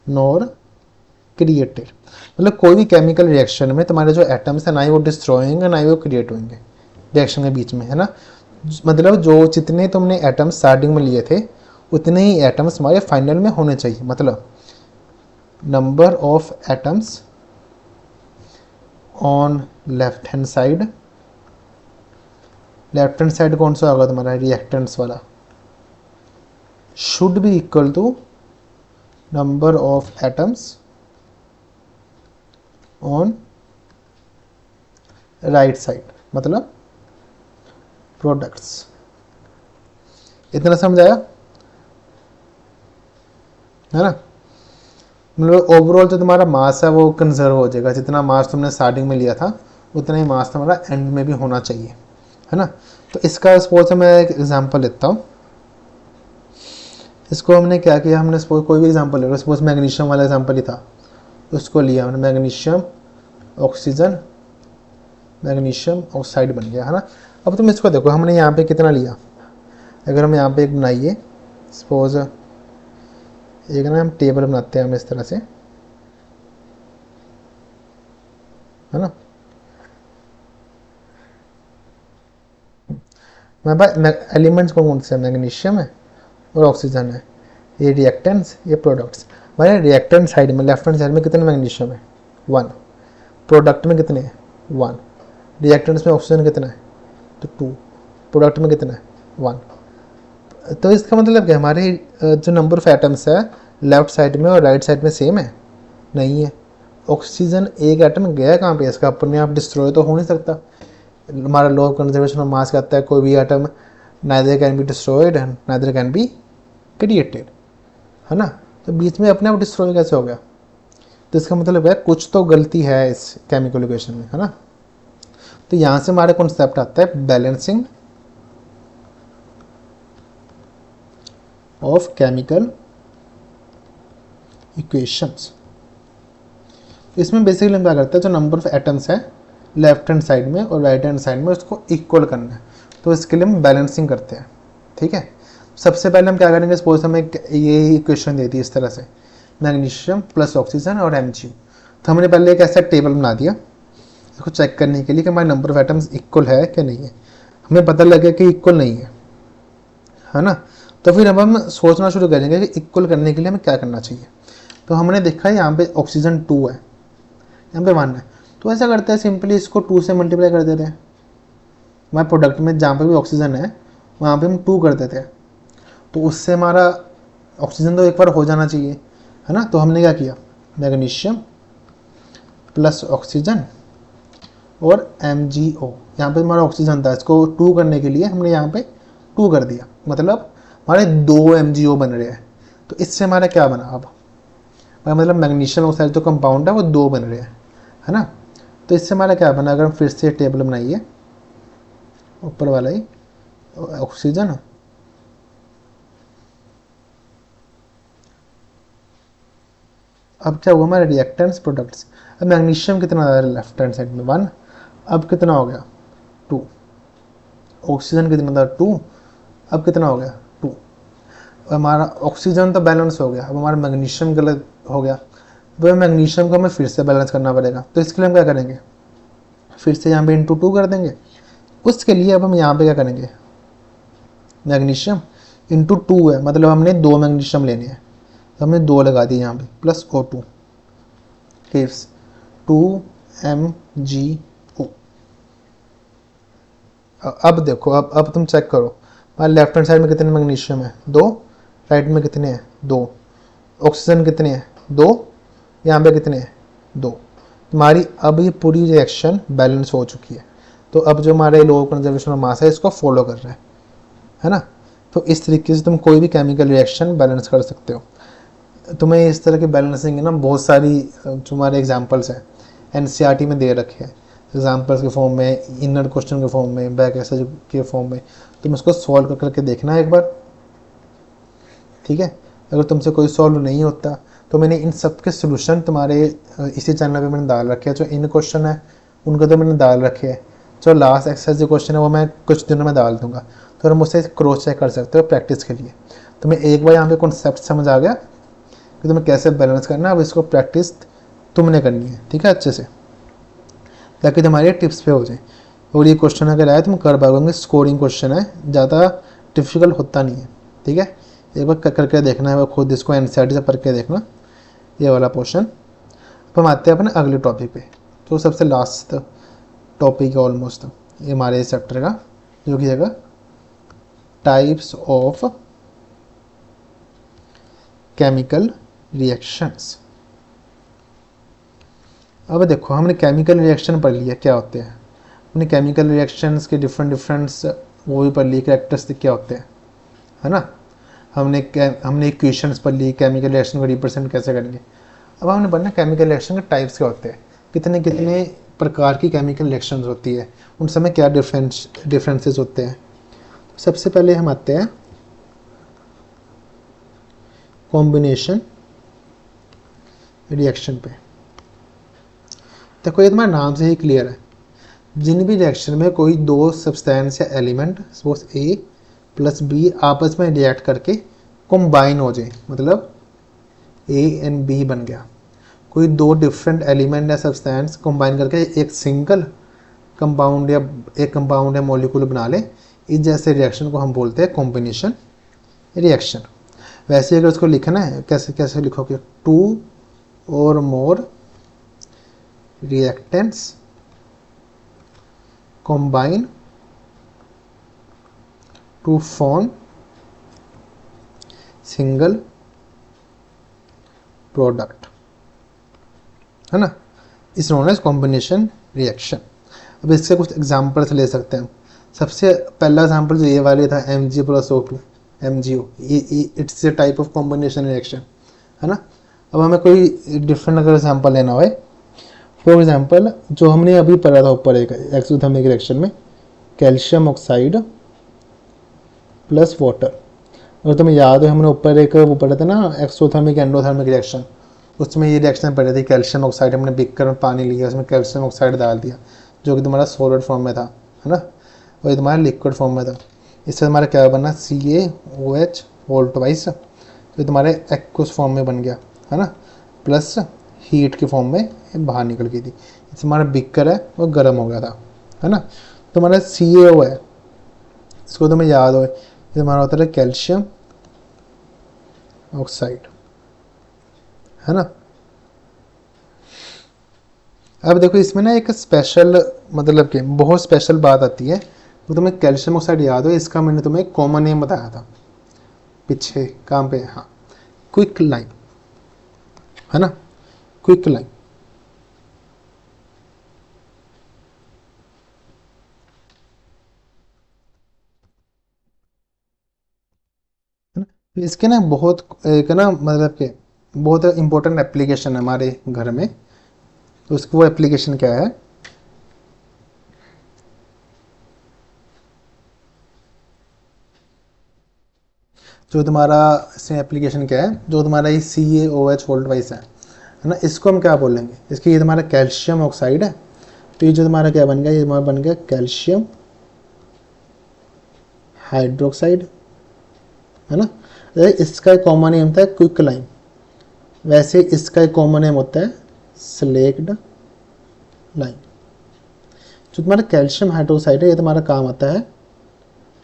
nor created. मतलब कोई भी केमिकल रिएक्शन में तुम्हारे जो एटम्स है, ना ही वो डिस्ट्रॉय होंगे ना ही वो क्रिएट होंगे रिएक्शन के बीच में, है ना। मतलब जो जितने तुमने एटम्स स्टार्टिंग में लिए थे उतने ही एटम्स हमारे फाइनल में होने चाहिए। मतलब number of atoms on left hand side, left hand side कौन सा होगा तुम्हारा, रिएक्टेंट्स वाला, should be equal to number of atoms on right side, मतलब प्रोडक्ट्स। इतना समझ आया है ना। मतलब ओवरऑल जो तुम्हारा मास है वो कंजर्व हो जाएगा, जितना मास तुमने स्टार्टिंग में लिया था उतना ही मास तुम्हारा एंड में भी होना चाहिए, है ना। तो इसका सपोज मैं एक एग्जांपल लेता हूँ। इसको हमने क्या किया, हमने सपोज कोई भी एग्जांपल ले लो, सपोज मैग्नीशियम वाला एग्जांपल ही था, उसको लिया हमने, मैग्नीशियम ऑक्सीजन, मैग्नीशियम ऑक्साइड बन गया, है ना। अब तुम इसको देखो, हमने यहाँ पे कितना लिया, अगर हम यहाँ पे एक बनाइए, सपोज एक ना हम टेबल बनाते हैं हम इस तरह से, है ना। हमारे पास एलिमेंट्स कौन से हैं, मैग्नीशियम है और ऑक्सीजन है, ये रिएक्टेंट्स, ये प्रोडक्ट्स। हमारे रिएक्टेंट साइड में लेफ्ट हैंड साइड में कितने मैग्नीशियम है, 1, प्रोडक्ट में कितने हैं, 1, रिएक्टेंट्स में ऑक्सीजन कितना है, तो 2, प्रोडक्ट में कितना है, 1। तो इसका मतलब क्या, हमारे जो नंबर ऑफ एटम्स है लेफ्ट साइड में और राइट साइड में सेम है, नहीं है। ऑक्सीजन एक एटम गया कहाँ पे, इसका अपने आप डिस्ट्रॉय तो हो नहीं सकता। हमारा law of conservation of mass कहता है कोई भी atom neither can be destroyed and neither can be created, है ना। तो बीच में अपने आप डिस्ट्रॉय कैसे हो गया, तो इसका मतलब है कुछ तो गलती है इस केमिकल इक्वेशन में, है ना। तो यहाँ से हमारे कॉन्सेप्ट आता है बैलेंसिंग ऑफ केमिकल इक्वेशंस। इसमें बेसिकली हम क्या करते हैं, जो नंबर ऑफ एटम्स है लेफ्ट हैंड साइड में और राइट हैंड साइड में उसको इक्वल करना है, तो इसके लिए हम बैलेंसिंग करते हैं, ठीक है। सबसे पहले हम क्या करेंगे, सपोज हमें ये इक्वेशन दे दी इस तरह से, मैग्नीशियम प्लस ऑक्सीजन और MgO, तो हमने पहले एक ऐसा टेबल बना दिया इसको चेक करने के लिए कि हमारे नंबर ऑफ एटम्स इक्वल है कि नहीं है। हमें पता लगे कि इक्वल नहीं है ना। तो फिर अब हम सोचना शुरू करेंगे कि इक्वल करने के लिए हमें क्या करना चाहिए। तो हमने देखा है यहाँ पे ऑक्सीजन 2 है, यहाँ पे 1 है, तो ऐसा करते हैं सिंपली इसको 2 से मल्टीप्लाई कर देते हैं। हमारे प्रोडक्ट में जहाँ पे भी ऑक्सीजन है वहाँ पे हम 2 कर देते हैं, तो उससे हमारा ऑक्सीजन तो एक बार हो जाना चाहिए, है ना। तो हमने क्या किया, मैग्नीशियम प्लस ऑक्सीजन और MgO, यहाँ पे हमारा ऑक्सीजन था, इसको 2 करने के लिए हमने यहाँ पे 2 कर दिया, मतलब हमारे 2 MgO बन रहे हैं। तो इससे हमारा क्या बना, अब मतलब मैग्नीशियम ऑक्साइड जो कंपाउंड है वो 2 बन रहे हैं, है ना। तो इससे हमारा क्या बना, अगर हम फिर से टेबल बनाइए, ऊपर वाला ही ऑक्सीजन, अब क्या हुआ हमारे रिएक्टेंट्स प्रोडक्ट्स। अब मैग्नीशियम कितना आ रहा है लेफ्ट हैंड साइड में 1, अब कितना हो गया 2, ऑक्सीजन कितना था 2, अब कितना हो गया 2। हमारा ऑक्सीजन तो बैलेंस हो गया, अब हमारा मैग्नीशियम गलत हो गया, तो मैग्नीशियम को हमें फिर से बैलेंस करना पड़ेगा। तो इसके लिए हम क्या करेंगे, फिर से यहाँ पे इंटू 2 कर देंगे। उसके लिए अब हम यहाँ पे क्या करेंगे, मैग्नीशियम इंटू 2 है, मतलब हमने 2 मैग्नीशियम लेने हैं, तो हमने 2 लगा दिए यहाँ पे, प्लस O2 गिव्स 2MgO। अब देखो, अब तुम चेक करो, हमारे लेफ्ट हैंड साइड में कितने मैग्नीशियम है 2, राइट में कितने हैं 2, ऑक्सीजन कितने हैं 2, यहाँ पे कितने हैं 2। तुम्हारी अब ये पूरी रिएक्शन बैलेंस हो चुकी है। तो अब जो हमारे law of conservation of mass है इसको फॉलो कर रहा है ना। तो इस तरीके से तुम कोई भी केमिकल रिएक्शन बैलेंस कर सकते हो। तुम्हें इस तरह की बैलेंसिंग ना बहुत सारी तुम्हारे एग्जांपल्स हैं NCERT में दे रखे हैं, एग्जांपल्स के फॉर्म में, इनर क्वेश्चन के फॉर्म में, बैक एक्सरसाइज के फॉर्म में। तुम इसको सॉल्व करके देखना एक बार, ठीक है। अगर तुमसे कोई सॉल्व नहीं होता तो मैंने इन सब के सोल्यूशन तुम्हारे इसी चैनल पे मैंने डाल रखे हैं। जो इन क्वेश्चन है उनको तो मैंने डाल रखे हैं, जो लास्ट एक्सरसाइज जो क्वेश्चन है वो मैं कुछ दिनों में डाल दूंगा, तो तुम मुझसे क्रॉस चेक कर सकते हो प्रैक्टिस के लिए। तुम्हें एक बार यहाँ पे कॉन्सेप्ट समझ आ गया कि तुम्हें कैसे बैलेंस करना है, अब इसको प्रैक्टिस तुमने करनी है, ठीक है, अच्छे से, ताकि तुम्हारे टिप्स पे हो जाए। और ये क्वेश्चन अगर आए तुम कर पाओगे, स्कोरिंग क्वेश्चन है, ज़्यादा डिफिकल्ट होता नहीं है, ठीक है। एक बार करके देखना है, खुद इसको एनसीईआरटी से पढ़ के देखना ये वाला पोर्शन। अब हम आते हैं अपने अगले टॉपिक पे। तो सबसे लास्ट टॉपिक है ऑलमोस्ट ये हमारे चैप्टर का, जो कि है टाइप्स ऑफ केमिकल रिएक्शंस। अब देखो हमने केमिकल रिएक्शन पढ़ लिया क्या होते हैं, हमने केमिकल रिएक्शंस के डिफरेंट वो भी पढ़ ली, कैरेक्टरिस्टिक क्या होते हैं, है ना। हमने इक्वेशंस पढ़ ली, केमिकल रिएक्शन को रिप्रेजेंट कैसे करेंगे। अब हमने पढ़ना केमिकल रिएक्शन के टाइप्स क्या होते हैं, कितने कितने प्रकार की केमिकल रिएक्शंस होती है, उन समय क्या डिफरेंसेस होते हैं। सबसे पहले हम आते हैं कॉम्बिनेशन रिएक्शन पे। देखो ये तुम्हारे नाम से ही क्लियर है, जिन भी रिएक्शन में कोई दो सब्सटेंस या एलिमेंट सपोज ए प्लस बी आपस में रिएक्ट करके कंबाइन हो जाए, मतलब ए एंड बी बन गया, कोई दो डिफरेंट एलिमेंट या सब्सटेंस कंबाइन करके एक सिंगल कंपाउंड या एक कंपाउंड या मॉलिक्यूल बना ले, इस जैसे रिएक्शन को हम बोलते हैं कॉम्बिनेशन रिएक्शन। वैसे अगर उसको लिखना है कैसे कैसे लिखोगे, टू और मोर reactants combine to form single product, है ना, इस नोन एज कॉम्बिनेशन रिएक्शन। अब इससे कुछ एग्जांपल्स ले सकते हैं। सबसे पहला एग्जांपल जो ये वाले था Mg plus O2 MgO, it's a type of combination reaction, है ना। अब हमें कोई डिफरेंट अगर एग्जांपल लेना हो, फॉर एग्जाम्पल जो हमने अभी पढ़ा था ऊपर एक एक्सोथर्मिक रिएक्शन में, कैल्शियम ऑक्साइड प्लस वाटर। अगर तुम्हें याद हो हमने ऊपर एक वो पढ़ा था ना एक्सोथर्मिक एंडोथर्मिक रिएक्शन, उसमें ये रिएक्शन पढ़ी थी। कैल्शियम ऑक्साइड हमने बीकर में पानी लिया, उसमें कैल्शियम ऑक्साइड डाल दिया जो कि तुम्हारा सॉलिड फॉर्म में था, है ना, और ये तुम्हारा लिक्विड फॉर्म में था। इससे हमारा क्या बना CaOH होल ट्वाइस, तो तुम्हारे एक्वस फॉर्म में बन गया, है ना, प्लस हीट के फॉर्म में बाहर निकल गई थी। इससे हमारा बिकर है वो गर्म हो गया था, है ना। तो हमारा CaO है, इसको तुम्हें याद हो, ये हमारा होता है कैल्शियम ऑक्साइड, है ना। अब देखो इसमें ना एक स्पेशल मतलब कि बहुत स्पेशल बात आती है। तो तुम्हें कैल्शियम ऑक्साइड याद हो, इसका मैंने तुम्हें एक कॉमन नेम बताया था पीछे काम पे, हाँ, क्विक लाइन, है ना, क्विक लाइन। इसके ना बहुत एक ना मतलब कि बहुत इंपॉर्टेंट एप्लीकेशन है हमारे घर में। तो उसकी वो एप्लीकेशन क्या है, जो तुम्हारा इसमें एप्लीकेशन क्या है, जो तुम्हारा ये CaOH होल ट्वाइस है ना, इसको हम क्या बोलेंगे, इसकी ये तुम्हारा कैल्शियम ऑक्साइड है। तो ये जो तुम्हारा क्या बन गया, ये तुम्हारा बन गया कैल्शियम हाइड्रोक्साइड, है ना। इसका एक कॉमन नेम होता है क्विक लाइन, वैसे इसका एक कॉमन नेम होता है स्लेक्ड लाइन। जो तुम्हारा कैल्शियम हाइड्रोक्साइड है, ये तुम्हारा काम आता है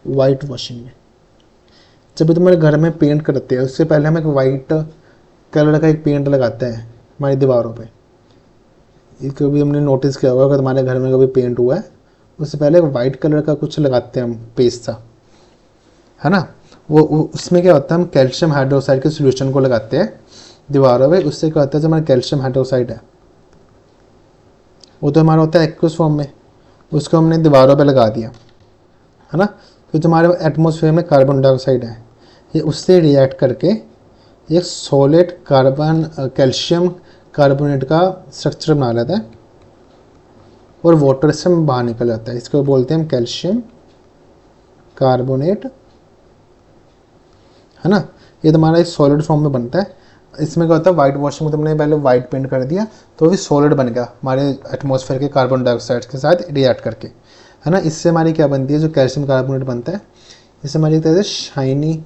वाइट वॉशिंग में। जब भी तुम्हारे घर में पेंट करते हैं उससे पहले हम एक वाइट कलर का एक पेंट लगाते हैं हमारी दीवारों पे। ये कभी हमने नोटिस किया होगा, अगर तुम्हारे घर में कभी पेंट हुआ है उससे पहले एक वाइट कलर का कुछ लगाते हैं हम, पेस्ट सा, है ना। वो उसमें क्या होता है, हम कैल्शियम हाइड्रोक्साइड के सोल्यूशन को लगाते हैं दीवारों पे। उससे क्या होता है, जो हमारा कैल्शियम हाइड्रोक्साइड है वो तो हमारा होता है एक्वस फॉर्म में, उसको हमने दीवारों पे लगा दिया, है ना। तो जो हमारे एटमॉस्फेयर में कार्बन डाइऑक्साइड है, ये उससे रिएक्ट करके एक सॉलिड कार्बन कैल्शियम कार्बोनेट का स्ट्रक्चर बना लेता है और वाटर से बाहर निकल जाता है। इसको बोलते हैं हम कैल्शियम कार्बोनेट, है ना। ये तुम्हारा एक सॉलिड फॉर्म में बनता है। इसमें क्या होता है, वाइट वॉशिंग में तुमने पहले वाइट पेंट कर दिया तो भी सॉलिड बन गया हमारे एटमॉस्फेयर के कार्बन डाइऑक्साइड के साथ रिएक्ट करके, है ना। इससे हमारी क्या बनती है, जो कैल्शियम कार्बोनेट बनता है, इससे हमारी तरह से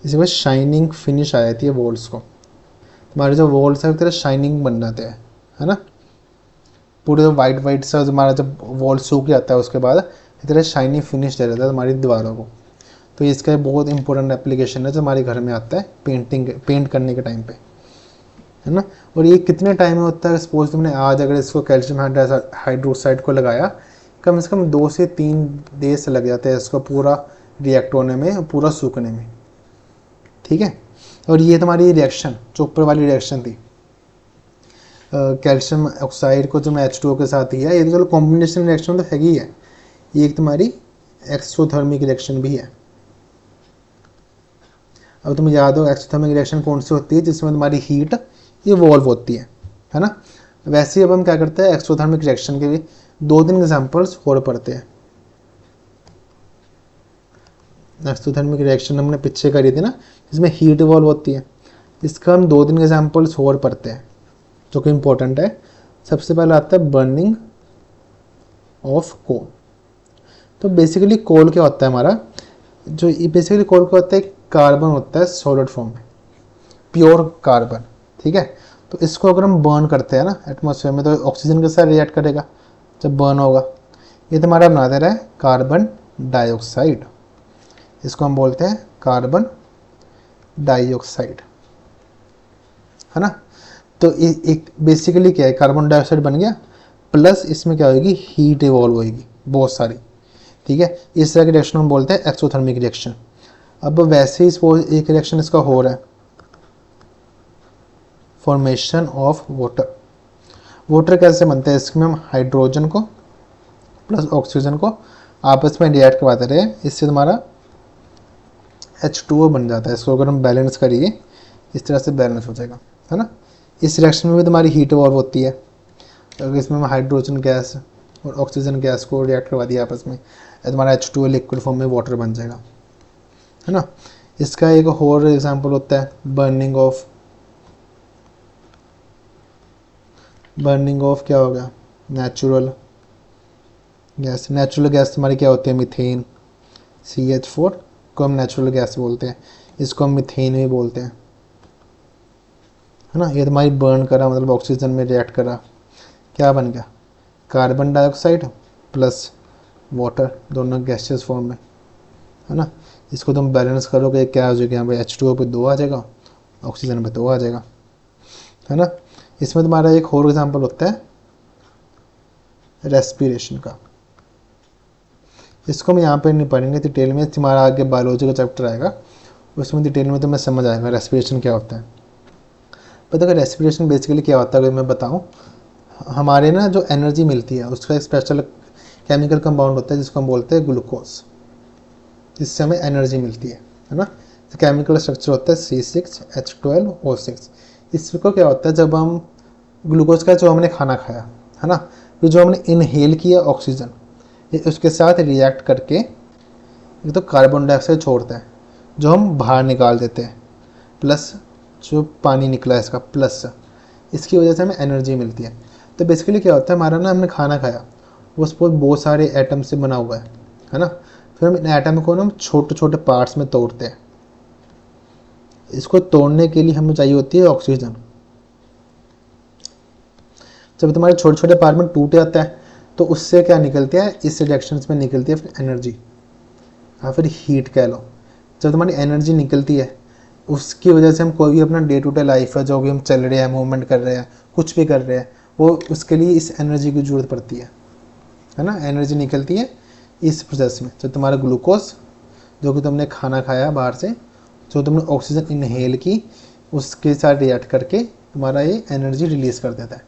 इसमें शाइनिंग फिनिश आ जाती है वॉल्स को। हमारे जो वॉल्स है तरह शाइनिंग बन जाते हैं, है ना। पूरे वाइट सा हमारा जब वॉल सूख जाता है उसके बाद इस तरह शाइनिंग फिनिश दे देता है हमारी दीवारों को। तो इसका एक बहुत इंपॉर्टेंट एप्लीकेशन है जो हमारे घर में आता है पेंट करने के टाइम पे, है ना। और ये कितने टाइम में होता है, सपोज तुमने आज अगर इसको कैल्शियम हाइड्रोक्साइड को लगाया, कम से कम 2 से 3 डेज लग जाते हैं इसको पूरा रिएक्ट होने में, पूरा सूखने में, ठीक है। और ये तुम्हारी रिएक्शन जो ऊपर वाली रिएक्शन थी कैल्शियम ऑक्साइड को तुमने H2O के साथ ही है, ये तो चलो कॉम्बिनेशन रिएक्शन तो है ही है, ये एक तुम्हारी एक्सोथर्मिक रिएक्शन भी है। अब तुम्हें याद हो एक्सोथर्मिक रिएक्शन कौन सी होती है, जिसमें तुम्हारी हीट इवॉल्व होती है ना। वैसे ही अब हम क्या करते हैं, एक्सोथर्मिक रिएक्शन के भी 2-3 एग्जांपल्स और पढ़ते हैं। एक्सोथर्मिक रिएक्शन हमने पीछे करी थी ना, जिसमें हीट इवॉल्व होती है, इसका हम 2-3 एग्जांपल्स और पढ़ते हैं जो कि इंपॉर्टेंट है। सबसे पहले आता है बर्निंग ऑफ कोल। तो बेसिकली कोल क्या होता है हमारा, जो बेसिकली कोल क्या होता है, कार्बन होता है सॉलिड फॉर्म में, प्योर कार्बन, ठीक है। तो इसको अगर हम बर्न करते हैं ना एटमॉस्फेयर में, तो ऑक्सीजन के साथ रिएक्ट करेगा जब बर्न होगा। ये तुम्हारा बना दे रहा है कार्बन डाइऑक्साइड, इसको हम बोलते हैं कार्बन डाइऑक्साइड, है ना। तो एक बेसिकली क्या है, कार्बन डाइऑक्साइड बन गया, प्लस इसमें क्या होगी, हीट इवॉल्व होगी बहुत सारी, ठीक है। इस तरह की रिएक्शन हम बोलते हैं एक्सोथर्मिक रिएक्शन। अब वैसे ही एक रिएक्शन इसका हो रहा है, फॉर्मेशन ऑफ वाटर। वाटर कैसे बनता है, इसमें हम हाइड्रोजन को प्लस ऑक्सीजन को आपस में रिएक्ट करवाते रहे, इससे तुम्हारा H2O बन जाता है। इसको अगर हम बैलेंस करिए इस तरह से बैलेंस हो जाएगा, है ना। इस रिएक्शन में भी तुम्हारी हीट इवॉल्व होती है, अगर इसमें हम हाइड्रोजन गैस और ऑक्सीजन गैस को रिएक्ट करवा दिया आपस में, तुम्हारा H2O लिक्विड फॉर्म में वाटर बन जाएगा, है ना। इसका एक और एग्जांपल होता है बर्निंग ऑफ क्या हो गया, नेचुरल गैस। नेचुरल गैस तुम्हारी क्या होती है, मीथेन, CH4 को हम नेचुरल गैस बोलते हैं, इसको हम मीथेन भी बोलते हैं, है ना। ये तुम्हारी बर्न करा मतलब ऑक्सीजन में रिएक्ट करा, क्या बन गया, कार्बन डाइऑक्साइड प्लस वाटर, दोनों गैसेस फॉर्म में, है ना। इसको तुम बैलेंस करोगे, क्या हो जाएगा, यहाँ पे H2O पे 2 आ जाएगा, ऑक्सीजन पे 2 आ जाएगा, है ना। इसमें तुम्हारा एक और एग्जांपल होता है रेस्पिरेशन का, इसको हम यहाँ पे नहीं पढ़ेंगे डिटेल में, तुम्हारा आगे बायोलॉजी का चैप्टर आएगा उसमें डिटेल में तुम्हें समझ आएगा रेस्पिरेशन क्या होता है। पता है रेस्पिरेशन बेसिकली क्या होता है, अगर मैं बताऊँ, हमारे ना जो एनर्जी मिलती है उसका एक स्पेशल केमिकल कंपाउंड होता है जिसको हम बोलते हैं ग्लूकोज, जिससे हमें एनर्जी मिलती है ना। तो केमिकल स्ट्रक्चर होता है C6H12O6। इसको क्या होता है, जब हम ग्लूकोज का जो हमने खाना खाया, है ना, फिर जो हमने इनहेल किया ऑक्सीजन, ये उसके साथ रिएक्ट करके एक तो कार्बन डाइऑक्साइड छोड़ता है जो हम बाहर निकाल देते हैं, प्लस जो पानी निकला है इसका प्लस, इसकी वजह से हमें एनर्जी मिलती है। तो बेसिकली क्या होता है, हमारा ना हमने खाना खाया, वो सपोज बहुत सारे एटम से बना हुआ है ना। फिर हम इन एटम को ना हम छोटे छोटे पार्ट्स में तोड़ते हैं, इसको तोड़ने के लिए हमें चाहिए होती है ऑक्सीजन। जब तुम्हारे छोटे छोटे पार्ट में टूट जाता है तो उससे क्या निकलती है, इस रिएक्शंस में निकलती है फिर एनर्जी या फिर हीट कह लो। जब तुम्हारी एनर्जी निकलती है उसकी वजह से हम कोई भी अपना डे टू डे लाइफ है, जो भी हम चल रहे हैं, मूवमेंट कर रहे हैं, कुछ भी कर रहे हैं, वो उसके लिए इस एनर्जी की ज़रूरत पड़ती है ना। एनर्जी निकलती है इस प्रोसेस में। जब तुम्हारा ग्लूकोज जो कि तुमने खाना खाया बाहर से, जो तुमने ऑक्सीजन इनहेल की, उसके साथ रिएक्ट करके तुम्हारा ये एनर्जी रिलीज़ कर देता है,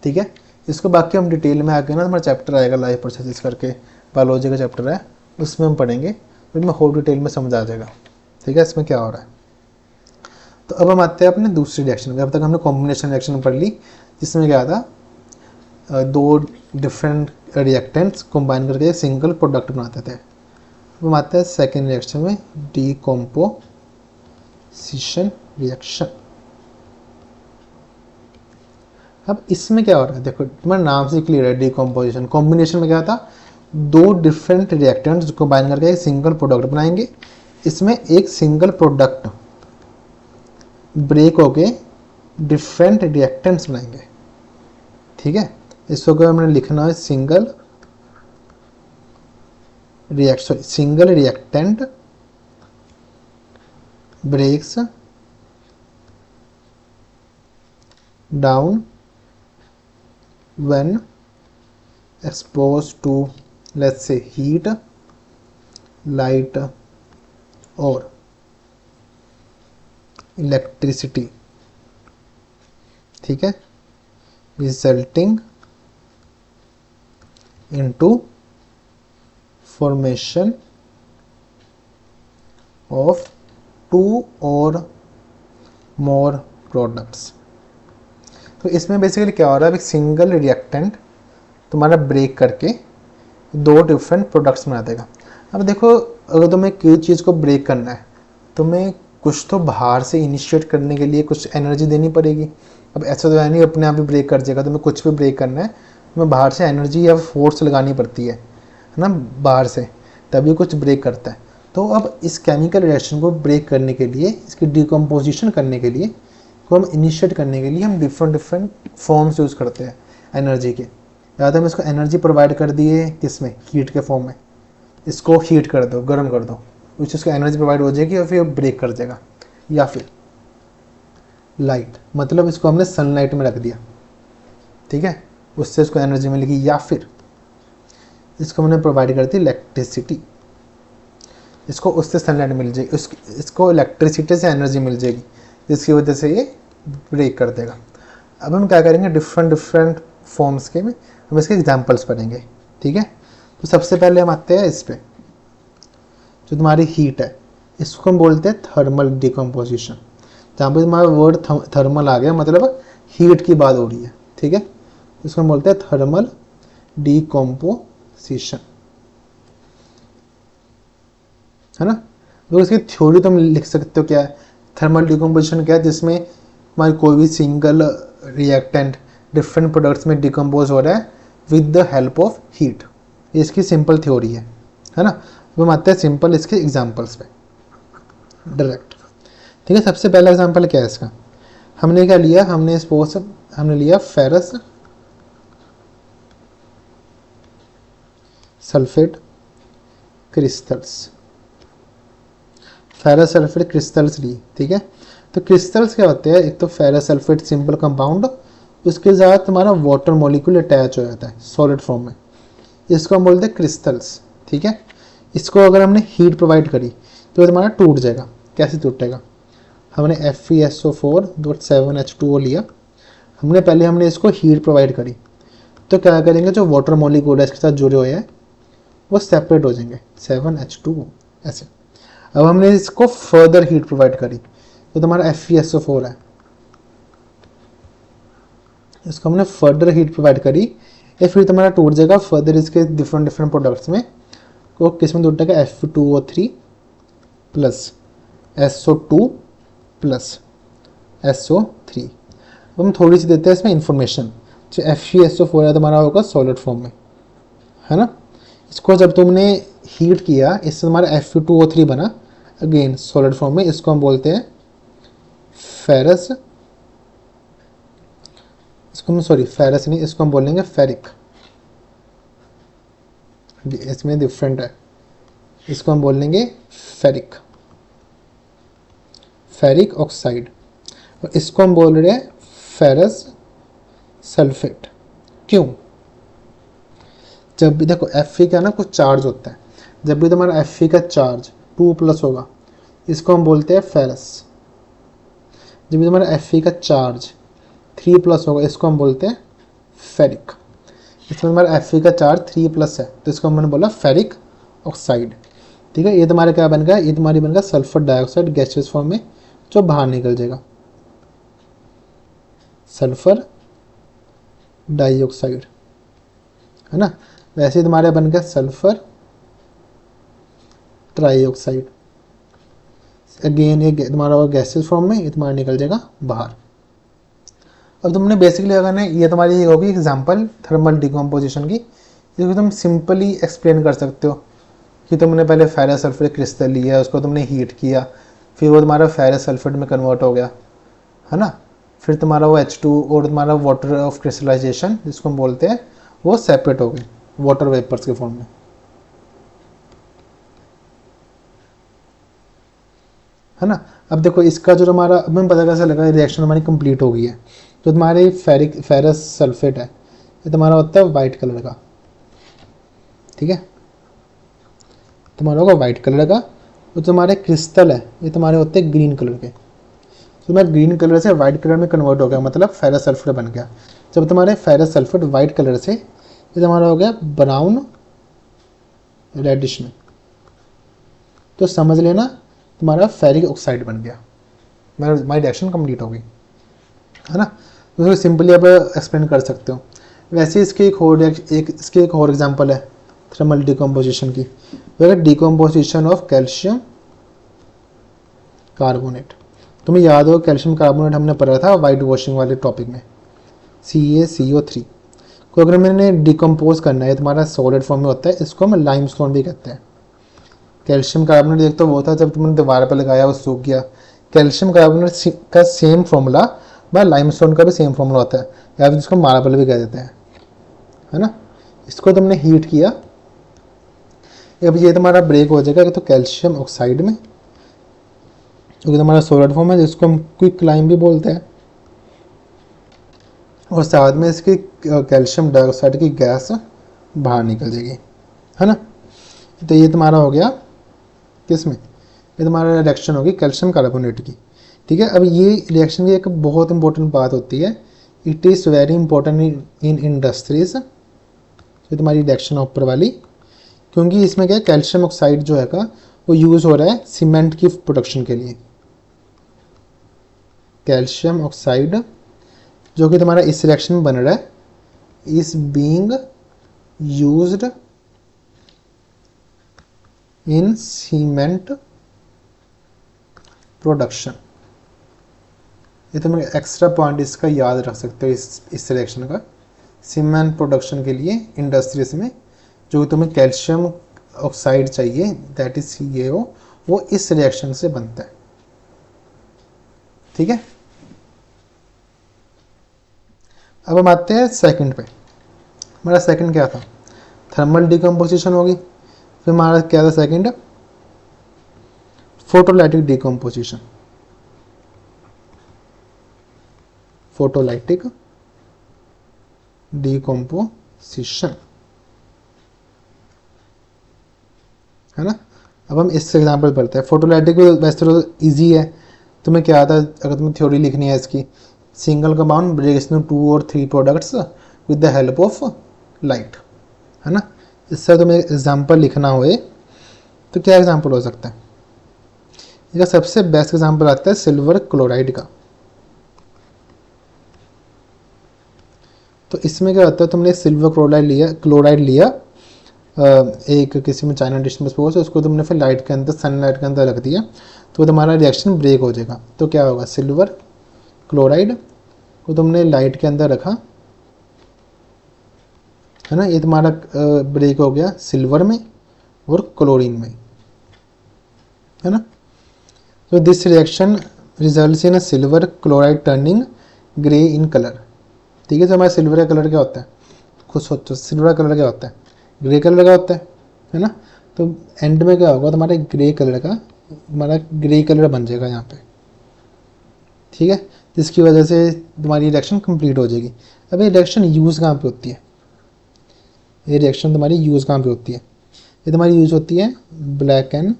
ठीक है। इसको बाकी हम डिटेल में आगे ना हमारा चैप्टर आएगा लाइफ प्रोसेसेस करके, बायोलॉजी का चैप्टर है, उसमें हम पढ़ेंगे, फिर में और डिटेल में समझ आ जाएगा, ठीक है, इसमें क्या हो रहा है। तो अब हम आते हैं अपने दूसरी रिएक्शन में। अब तक हमने कॉम्बिनेशन रिएक्शन पढ़ ली, जिसमें क्या था, 2 डिफरेंट रिएक्टेंट्स कंबाइन करके एक सिंगल प्रोडक्ट बनाते थे। अब हम आते हैं सेकेंड रिएक्शन में, डीकॉम्पोजिशन रिएक्शन। अब इसमें क्या हो रहा है, देखो तुम्हारे नाम से क्लियर है, डीकॉम्पोजिशन। कॉम्बिनेशन में क्या था, 2 डिफरेंट रिएक्टेंट्स कंबाइन करके एक सिंगल प्रोडक्ट बनाएंगे। इसमें एक सिंगल प्रोडक्ट ब्रेक होके डिफरेंट रिएक्टेंट्स बनाएंगे, ठीक है। इसको अगर हमने लिखना है single reactant breaks down when exposed to, let's say, heat, light or electricity, ठीक है, resulting into formation of two or more products। तो इसमें बेसिकली क्या हो रहा है, एक सिंगल रिएक्टेंट तुम्हारा ब्रेक करके दो डिफरेंट प्रोडक्ट्स बना देगा। अब देखो, अगर तुम्हें किसी चीज़ को ब्रेक करना है, तुम्हें कुछ तो बाहर से इनिशिएट करने के लिए कुछ एनर्जी देनी पड़ेगी। अब ऐसा तो है नहीं अपने आप ही ब्रेक कर जाएगा, तुम्हें कुछ भी ब्रेक करना है तुम्हें बाहर से एनर्जी या फोर्स लगानी पड़ती है ना, बाहर से, तभी कुछ ब्रेक करता है। तो अब इस केमिकल रिएक्शन को ब्रेक करने के लिए, इसकी डिकम्पोजिशन करने के लिए, को हम इनिशिएट करने के लिए हम डिफरेंट फॉर्म्स यूज़ करते हैं एनर्जी के। या तो हम इसको एनर्जी प्रोवाइड कर दिए किसमें, हीट के फॉर्म में, इसको हीट कर दो, गर्म कर दो, उस चीज़ को एनर्जी प्रोवाइड हो जाएगी और फिर ब्रेक कर देगा। या फिर लाइट, मतलब इसको हमने सनलाइट में रख दिया, ठीक है, उससे इसको एनर्जी मिलेगी। या फिर इसको हमने प्रोवाइड कर दी इलेक्ट्रिसिटी, इसको उससे सनलाइट मिल जाएगी, इसको इलेक्ट्रिसिटी से एनर्जी मिल जाएगी, जिसकी वजह से ये ब्रेक कर देगा। अब हम क्या करेंगे, डिफरेंट फॉर्म्स के में हम इसके एग्जांपल्स पढ़ेंगे, ठीक है। तो सबसे पहले हम आते हैं इस पे, जो तुम्हारी हीट है, इसको हम बोलते हैं थर्मल डिकम्पोजिशन। जहाँ पे तुम्हारा वर्ड थर्मल आ गया, मतलब हीट की बात हो रही है, ठीक है, इसको हम बोलते हैं थर्मल डिकम्पोजिशन, है ना। तो इसकी थ्योरी तुम लिख सकते हो, क्या है थर्मल डिकम्पोजिशन, क्या है, जिसमें हमारी कोई भी सिंगल रिएक्टेंट डिफरेंट प्रोडक्ट्स में डिकम्पोज हो रहा है with the help of heat. ये इसकी सिंपल थ्योरी है ना। अब हम आते हैं सिंपल इसके एग्जांपल्स पे डायरेक्ट, ठीक है। सबसे पहला एग्जांपल क्या है इसका, हमने क्या लिया, हमने सपोज हमने लिया ferrous sulphate crystals, ferrous sulphate crystals ली, ठीक है। तो क्रिस्टल्स क्या होते हैं, एक तो फेरस सल्फेट सिंपल कंपाउंड, उसके साथ तुम्हारा वाटर मॉलिक्यूल अटैच हो जाता है सॉलिड फॉर्म में, इसको हम बोलते हैं क्रिस्टल्स, ठीक है। इसको अगर हमने हीट प्रोवाइड करी तो तुम्हारा टूट जाएगा। कैसे टूटेगा, हमने FeSO4.7H2O लिया, हमने इसको हीट प्रोवाइड करी, तो क्या करेंगे, जो वाटर मॉलिक्यूल है इसके साथ जुड़े हुए हैं वो सेपरेट हो जाएंगे, 7H2O ऐसे। अब हमने इसको फर्दर हीट प्रोवाइड करी, तो तुम्हारा FeSO4 है, इसको हमने फर्दर हीट प्रोवाइड करी, ये फिर तुम्हारा टूट जाएगा फर्दर इसके डिफरेंट प्रोडक्ट्स में। तो किस में टूटेगा, F2O3 plus SO2 plus SO3। अब हम थोड़ी सी देते हैं इसमें इंफॉर्मेशन, जो FeSO4 है तुम्हारा होगा सॉलिड फॉर्म में, है ना। इसको जब तुमने हीट किया, इससे तुम्हारा Fe2O3 बना, अगेन सॉलिड फॉर्म में, इसको हम बोलते हैं फेरस, फेरस नहीं, इसको हम बोलेंगे फेरिक, इसमें डिफरेंट है, इसको हम बोलेंगे फेरिक, फेरिक ऑक्साइड, और इसको हम बोल रहे हैं फेरस सल्फेट। क्यों, जब भी देखो Fe का ना कुछ चार्ज होता है, जब भी तुम्हारा Fe का चार्ज 2+ होगा, इसको हम बोलते हैं फेरस। जब भी तुम्हारा Fe का चार्ज 3+ होगा, इसको हम बोलते हैं फेरिक। इसमें तुम्हारा Fe का चार्ज 3+ है, तो इसको हमने बोला फेरिक ऑक्साइड, ठीक है। ये तुम्हारा क्या बन गया, ये तुम्हारी बन गया सल्फर डाइऑक्साइड गैसियस फॉर्म में, जो बाहर निकल जाएगा, सल्फर डाइऑक्साइड, है ना। वैसे तुम्हारे बन गया सल्फर ट्राइऑक्साइड, अगेन ये तुम्हारा गैसियस फॉर्म में, ये तुम्हारा निकल जाएगा बाहर। अब तुमने बेसिकली अगर ना, ये तुम्हारी होगी एग्जांपल थर्मल डिकम्पोजिशन की, इसको तुम सिंपली एक्सप्लेन कर सकते हो कि तुमने पहले फेरस सल्फेट क्रिस्टल लिया, उसको तुमने हीट किया, फिर वो तुम्हारा फेरस सल्फेट में कन्वर्ट हो गया, है ना। फिर तुम्हारा वो H2 और तुम्हारा वाटर ऑफ क्रिस्टलाइजेशन जिसको हम बोलते हैं, वो सेपरेट हो गए वाटर वेपर्स के फॉर्म में। है ना। अब देखो इसका जो हमारा, अब हमें पता कैसे लगा रिएक्शन हमारी कंप्लीट हो गई है। तो तुम्हारे फेरस सल्फेट है, ये तुम्हारा होता है वाइट कलर का, ठीक है, तुम्हारा होगा वाइट कलर का। और तुम्हारे क्रिस्टल है ये तुम्हारे होते हैं ग्रीन कलर के। तो तुम्हारे ग्रीन कलर से वाइट कलर में कन्वर्ट हो गया, मतलब फेरस सल्फेट बन गया। जब तुम्हारे फेरस सल्फेट वाइट कलर से ये तुम्हारा हो गया ब्राउन रेडिश में, तो समझ लेना तुम्हारा फेरिक ऑक्साइड बन गया, हमारी रिएक्शन कंप्लीट हो गई, है ना। तो सिंपली आप एक्सप्लेन कर सकते हो। वैसे इसकी एक और एग्जांपल है थर्मल डिकम्पोजिशन की, वह डिकम्पोजिशन ऑफ कैल्शियम कार्बोनेट। तुम्हें याद हो कैल्शियम कार्बोनेट हमने पढ़ा था वाइट वॉशिंग वाले टॉपिक में, CaCO3 को अगर मैंने डिकम्पोज करना है, तुम्हारा सॉलिड फॉर्म में होता है, इसको हम लाइमस्टोन भी कहते हैं। कैल्शियम कार्बोनेट देख तो वो था जब तुमने दीवार पर लगाया वो सूख गया। कैल्शियम कार्बोनेट का सेम फॉर्मूला वह लाइमस्टोन का भी सेम फॉर्मूला होता है, या फिर जिसको मार्बल भी कह देते हैं, है ना। इसको तुमने हीट किया, अब ये तुम्हारा ब्रेक हो जाएगा तो कैल्शियम ऑक्साइड में, क्योंकि तुम्हारा सॉलिड फॉर्म है जिसको हम क्विक लाइम भी बोलते हैं, और साथ में इसकी कैल्शियम डाइऑक्साइड की गैस बाहर निकल जाएगी, है ना। तो ये तुम्हारा हो गया किस में, ये तुम्हारा रिएक्शन होगी कैल्शियम कार्बोनेट की, ठीक है। अब ये रिएक्शन की एक बहुत इंपॉर्टेंट बात होती है, it is very important in industries, ये तुम्हारी रिएक्शन ऊपर वाली, क्योंकि इसमें क्या कैल्शियम ऑक्साइड जो है का वो यूज़ हो रहा है सीमेंट की प्रोडक्शन के लिए। कैल्शियम ऑक्साइड जो कि तुम्हारा इस रिएक्शन में बन रहा है is being used in cement production. ये तुम एक्स्ट्रा पॉइंट इसका याद रख सकते हो इस रिएक्शन का, सीमेंट प्रोडक्शन के लिए इंडस्ट्रीज में जो तुम्हें कैल्शियम ऑक्साइड चाहिए दैट इज CaO, वो इस रिएक्शन से बनता है, ठीक है। अब हम आते हैं सेकंड पे। हमारा सेकंड क्या था, थर्मल डिकम्पोजिशन होगी। फिर हमारा क्या था second, photolytic decomposition. Photolytic decomposition, है ना। अब हम इस एग्जाम्पल पढ़ते हैं। फोटोलाइटिक वैसे तो ईजी है, तुम्हें क्या आता है अगर तुम्हें थ्योरी लिखनी है इसकी, सिंगल कंपाउंड ब्रेक्स इनटू 2 और 3 products with the help of light, है ना। इससे तुम्हें एग्जाम्पल लिखना हो तो क्या एग्जाम्पल हो सकता है, इसका सबसे बेस्ट एग्जाम्पल आता है सिल्वर क्लोराइड का। तो इसमें क्या होता है, तुमने सिल्वर क्लोराइड लिया एक किसी में चाइना डिश में सपोज, उसको तुमने फिर लाइट के अंदर, सनलाइट के अंदर रख दिया तो तुम्हारा रिएक्शन ब्रेक हो जाएगा। तो क्या होगा, सिल्वर क्लोराइड को तुमने लाइट के अंदर रखा, है ना, ये तुम्हारा ब्रेक हो गया सिल्वर में और क्लोरीन में, है ना। तो this reaction results in silver chloride turning grey in colour, ठीक है। तो हमारा सिल्वर का कलर क्या होता है, खुद सोचो सिल्वर का कलर क्या होता है, ग्रे कलर का होता है ना। तो एंड में क्या होगा, तुम्हारे ग्रे कलर का, तुम्हारा ग्रे कलर बन जाएगा यहाँ पे, ठीक है, जिसकी वजह से तुम्हारी रिएक्शन कंप्लीट हो जाएगी। अब ये रिएक्शन यूज़ कहाँ पे होती है, ये रिएक्शन तुम्हारी यूज़ कहाँ पे होती है, ये तुम्हारी यूज़ होती है ब्लैक एंड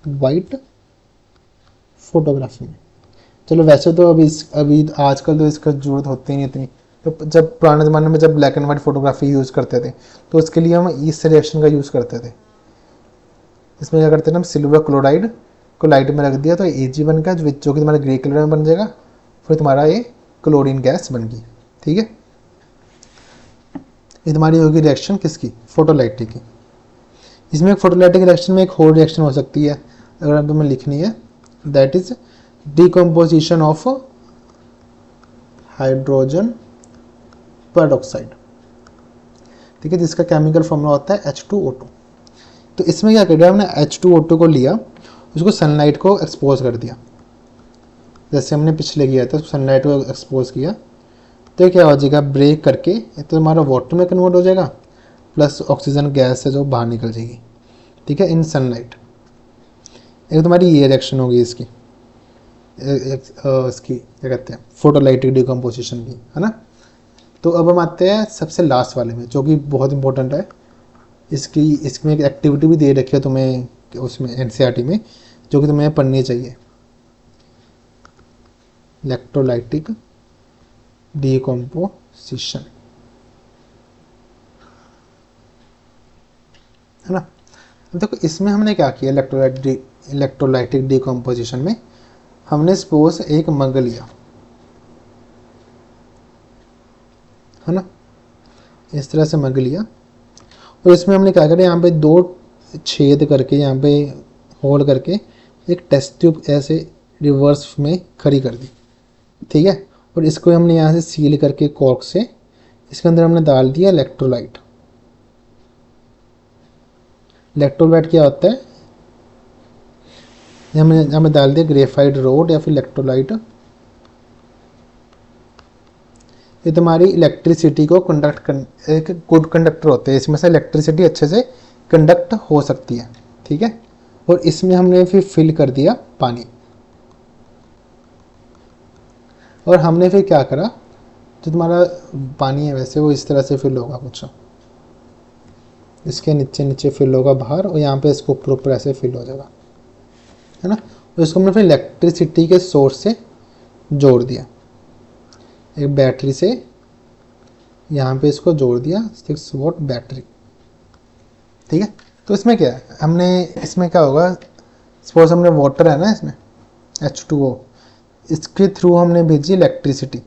वाइट फोटोग्राफी में। चलो वैसे तो अभी आजकल तो इसका जरूरत होती नहीं इतनी, तो जब पुराने ज़माने में जब black and white photography use करते थे तो उसके लिए हम इस रिएक्शन का यूज़ करते थे। इसमें क्या करते थे हम, सिल्वर क्लोराइड को लाइट में रख दिया तो Ag बन गया जो कि तुम्हारा ग्रे कलर में बन जाएगा, फिर तुम्हारा ये क्लोरीन गैस बन गई, ठीक है। ये तुम्हारी होगी रिएक्शन किसकी, फोटोलाइटिक की। इसमें एक फोटोलाइटिक रिएक्शन में एक और रिएक्शन हो सकती है अगर तुम्हें लिखनी है, that is decomposition of hydrogen peroxide, ठीक है, जिसका केमिकल फॉर्मूला होता है H2O2। तो इसमें क्या कर दिया हमने, H2O2 को लिया, उसको सनलाइट को एक्सपोज कर दिया, जैसे हमने पिछले किया था, सनलाइट को एक्सपोज किया तो क्या हो जाएगा, ब्रेक करके तो हमारा वाटर में कन्वर्ट हो जाएगा, प्लस ऑक्सीजन गैस है जो बाहर निकल जाएगी, ठीक है, इन सनलाइट। एक तुम्हारी ये रिएक्शन होगी इसकी, इसकी क्या कहते हैं, फोटोलाइटिक डिकम्पोजिशन की, है ना। तो अब हम आते हैं सबसे लास्ट वाले में जो कि बहुत इंपॉर्टेंट है। इसमें एक एक्टिविटी भी दे रखी है तुम्हें उसमें एनसीईआरटी में, जो कि तुम्हें पढ़नी चाहिए, इलेक्ट्रोलाइटिक डिकम्पोजिशन, है ना। देखो इसमें हमने क्या किया, इलेक्ट्रोलाइटिक डिकम्पोजिशन में हमने सपोज एक मग लिया, है ना, इस तरह से मग लिया, और इसमें हमने क्या करा, यहाँ पे 2 छेद करके, यहाँ पे होल करके एक टेस्ट ट्यूब ऐसे रिवर्स में खड़ी कर दी, ठीक है। और इसको हमने यहाँ से सील करके कॉर्क से इसके अंदर हमने डाल दिया इलेक्ट्रोलाइट। इलेक्ट्रोलाइट क्या होता है, हमें डाल दिया ग्रेफाइट रोड या फिर इलेक्ट्रोलाइट। ये तुम्हारी इलेक्ट्रिसिटी को एक गुड कंडक्टर होते हैं, इसमें से इलेक्ट्रिसिटी अच्छे से कंडक्ट हो सकती है, ठीक है। और इसमें हमने फिर फिल कर दिया पानी, और हमने फिर क्या करा, जो तुम्हारा पानी है वैसे वो इस तरह से फिल होगा, कुछ इसके नीचे नीचे फिल होगा बाहर, और यहाँ पे इसको ऊपर ऐसे फिल हो जाएगा, है ना। और इसको हमने फिर इलेक्ट्रिसिटी के सोर्स से जोड़ दिया, एक बैटरी से यहाँ पे इसको जोड़ दिया, 6 वोल्ट बैटरी, ठीक है। तो इसमें क्या है, हमने इसमें क्या होगा, सपोज हमने वाटर है ना इसमें H2O, इसके थ्रू हमने भेजी इलेक्ट्रिसिटी।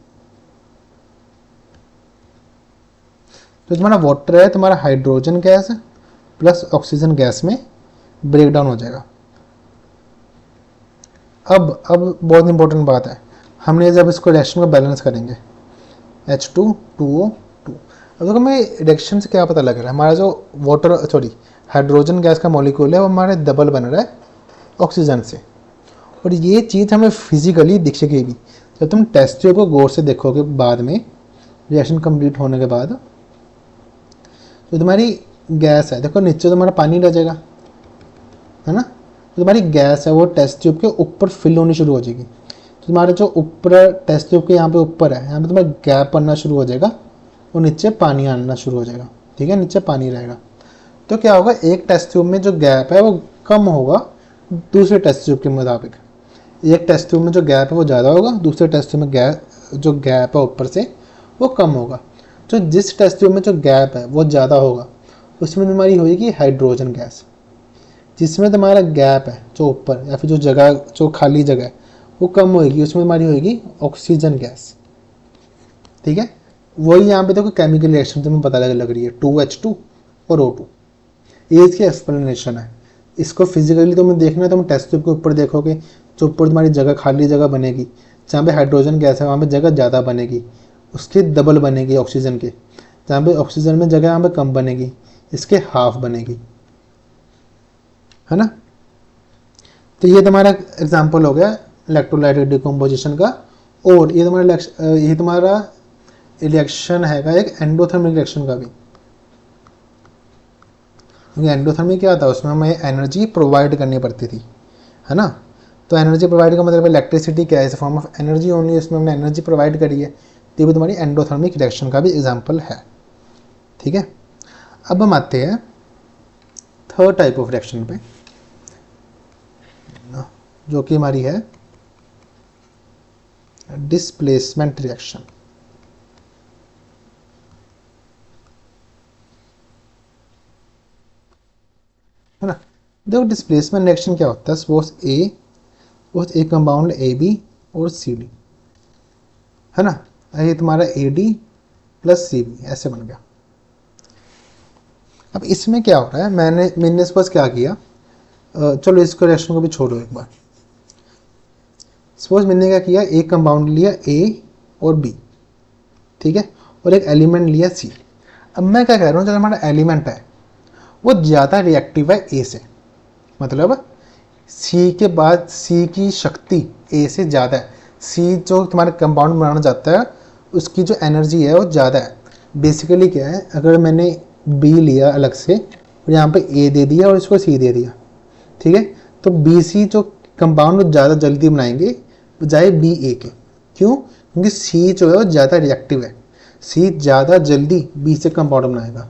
तो तुम्हारा वाटर है, तुम्हारा hydrogen gas plus oxygen gas में ब्रेक डाउन हो जाएगा। अब बहुत इंपॉर्टेंट बात है, हमने जब इसको रिएक्शन को बैलेंस करेंगे H2O2। अब देखो हमें रिएक्शन से क्या पता लग रहा है, हमारा जो हाइड्रोजन गैस का मॉलिक्यूल है वो हमारे डबल बन रहा है ऑक्सीजन से। और ये चीज़ हमें फिजिकली दिखेगी भी, जब तुम टेस्ट ट्यूब को गौर से देखोगे बाद में, रिएक्शन कंप्लीट होने के बाद, तो तुम्हारी गैस है, देखो नीचे तुम्हारा पानी रह जाएगा, है ना। तो तुम्हारी गैस है वो टेस्ट ट्यूब के ऊपर फिल होनी शुरू हो जाएगी। तो तुम्हारे जो ऊपर टेस्ट ट्यूब के यहाँ पे ऊपर है, यहाँ पे तुम्हारा गैप बनना शुरू हो जाएगा, और नीचे पानी आना शुरू हो जाएगा, ठीक है, नीचे पानी रहेगा। तो क्या होगा, एक टेस्ट ट्यूब में जो गैप है वो कम होगा दूसरे टेस्ट ट्यूब के मुताबिक। एक टेस्ट ट्यूब में जो गैप है वो ज़्यादा होगा, दूसरे टेस्ट ट्यूब में जो गैप है ऊपर से वो कम होगा। तो जिस टेस्ट ट्यूब में जो गैप है वो ज़्यादा होगा, उसमें तुम्हारी होगी हाइड्रोजन गैस। जिसमें तुम्हारा गैप है जो ऊपर या फिर जो खाली जगह है वो कम होगी, उसमें तुम्हारी होगी ऑक्सीजन गैस, ठीक है। वही यहाँ पे देखो केमिकल रिएक्शन तुम्हें पता लग रही है, 2H2 और O2, ये इसकी एक्सप्लेनेशन है। इसको फिजिकली तुम्हें देखना है, तुम टेस्ट ट्यूब के ऊपर देखोगे, जो ऊपर तुम्हारी जगह खाली जगह बनेगी, जहाँ पे हाइड्रोजन गैस है वहाँ पे जगह ज़्यादा बनेगी, उसके डबल बनेगी ऑक्सीजन के। जहाँ पे ऑक्सीजन में जगह यहाँ पे कम बनेगी, इसके हाफ बनेगी, है ना। तो ये तुम्हारा एग्जाम्पल हो गया इलेक्ट्रोलाइटिक डिकम्पोजिशन का। और ये तुम्हारा रिएक्शन हैगा एक एंडोथर्मिक रिएक्शन का भी, क्योंकि एंडोथर्मिक क्या था, उसमें हमें एनर्जी प्रोवाइड करनी पड़ती थी, है ना। तो एनर्जी प्रोवाइड का मतलब इलेक्ट्रिसिटी क्या है, इस फॉर्म ऑफ एनर्जी ओनली, उसमें हमने एनर्जी प्रोवाइड करी है। तो भी तुम्हारी एंडोथर्मिक रिएक्शन का भी एग्जाम्पल है, ठीक है। अब हम आते हैं थर्ड टाइप ऑफ रिएक्शन पे, जो कि हमारी है डिस्प्लेसमेंट रिएक्शन, है ना। देखो डिस्प्लेसमेंट रिएक्शन क्या होता है, सपोज एक कंपाउंड AB और CD, है ना। ये तुम्हारा AD प्लस CB ऐसे बन गया। अब इसमें क्या हो रहा है, मैंने सपोज क्या किया, चलो इसको रिएक्शन को भी छोड़ो एक बार। सपोज मैंने क्या किया, एक कंपाउंड लिया A और B, ठीक है, और एक एलिमेंट लिया C। अब मैं क्या कह रहा हूँ, जो हमारा एलिमेंट है वो ज़्यादा रिएक्टिव है A से, मतलब C के बाद C की शक्ति A से ज़्यादा है। C जो तुम्हारा कंपाउंड बनाना चाहता है उसकी जो एनर्जी है वो ज़्यादा है। बेसिकली क्या है, अगर मैंने B लिया अलग से और यहाँ पे A दे दिया और इसको C दे दिया, ठीक है, तो बी सी जो कंपाउंड ज़्यादा जल्दी बनाएंगे बजाय बी ए के। क्यों? क्योंकि सी जो है वो ज़्यादा रिएक्टिव है, सी ज़्यादा जल्दी बी से कंपाउंड बनाएगा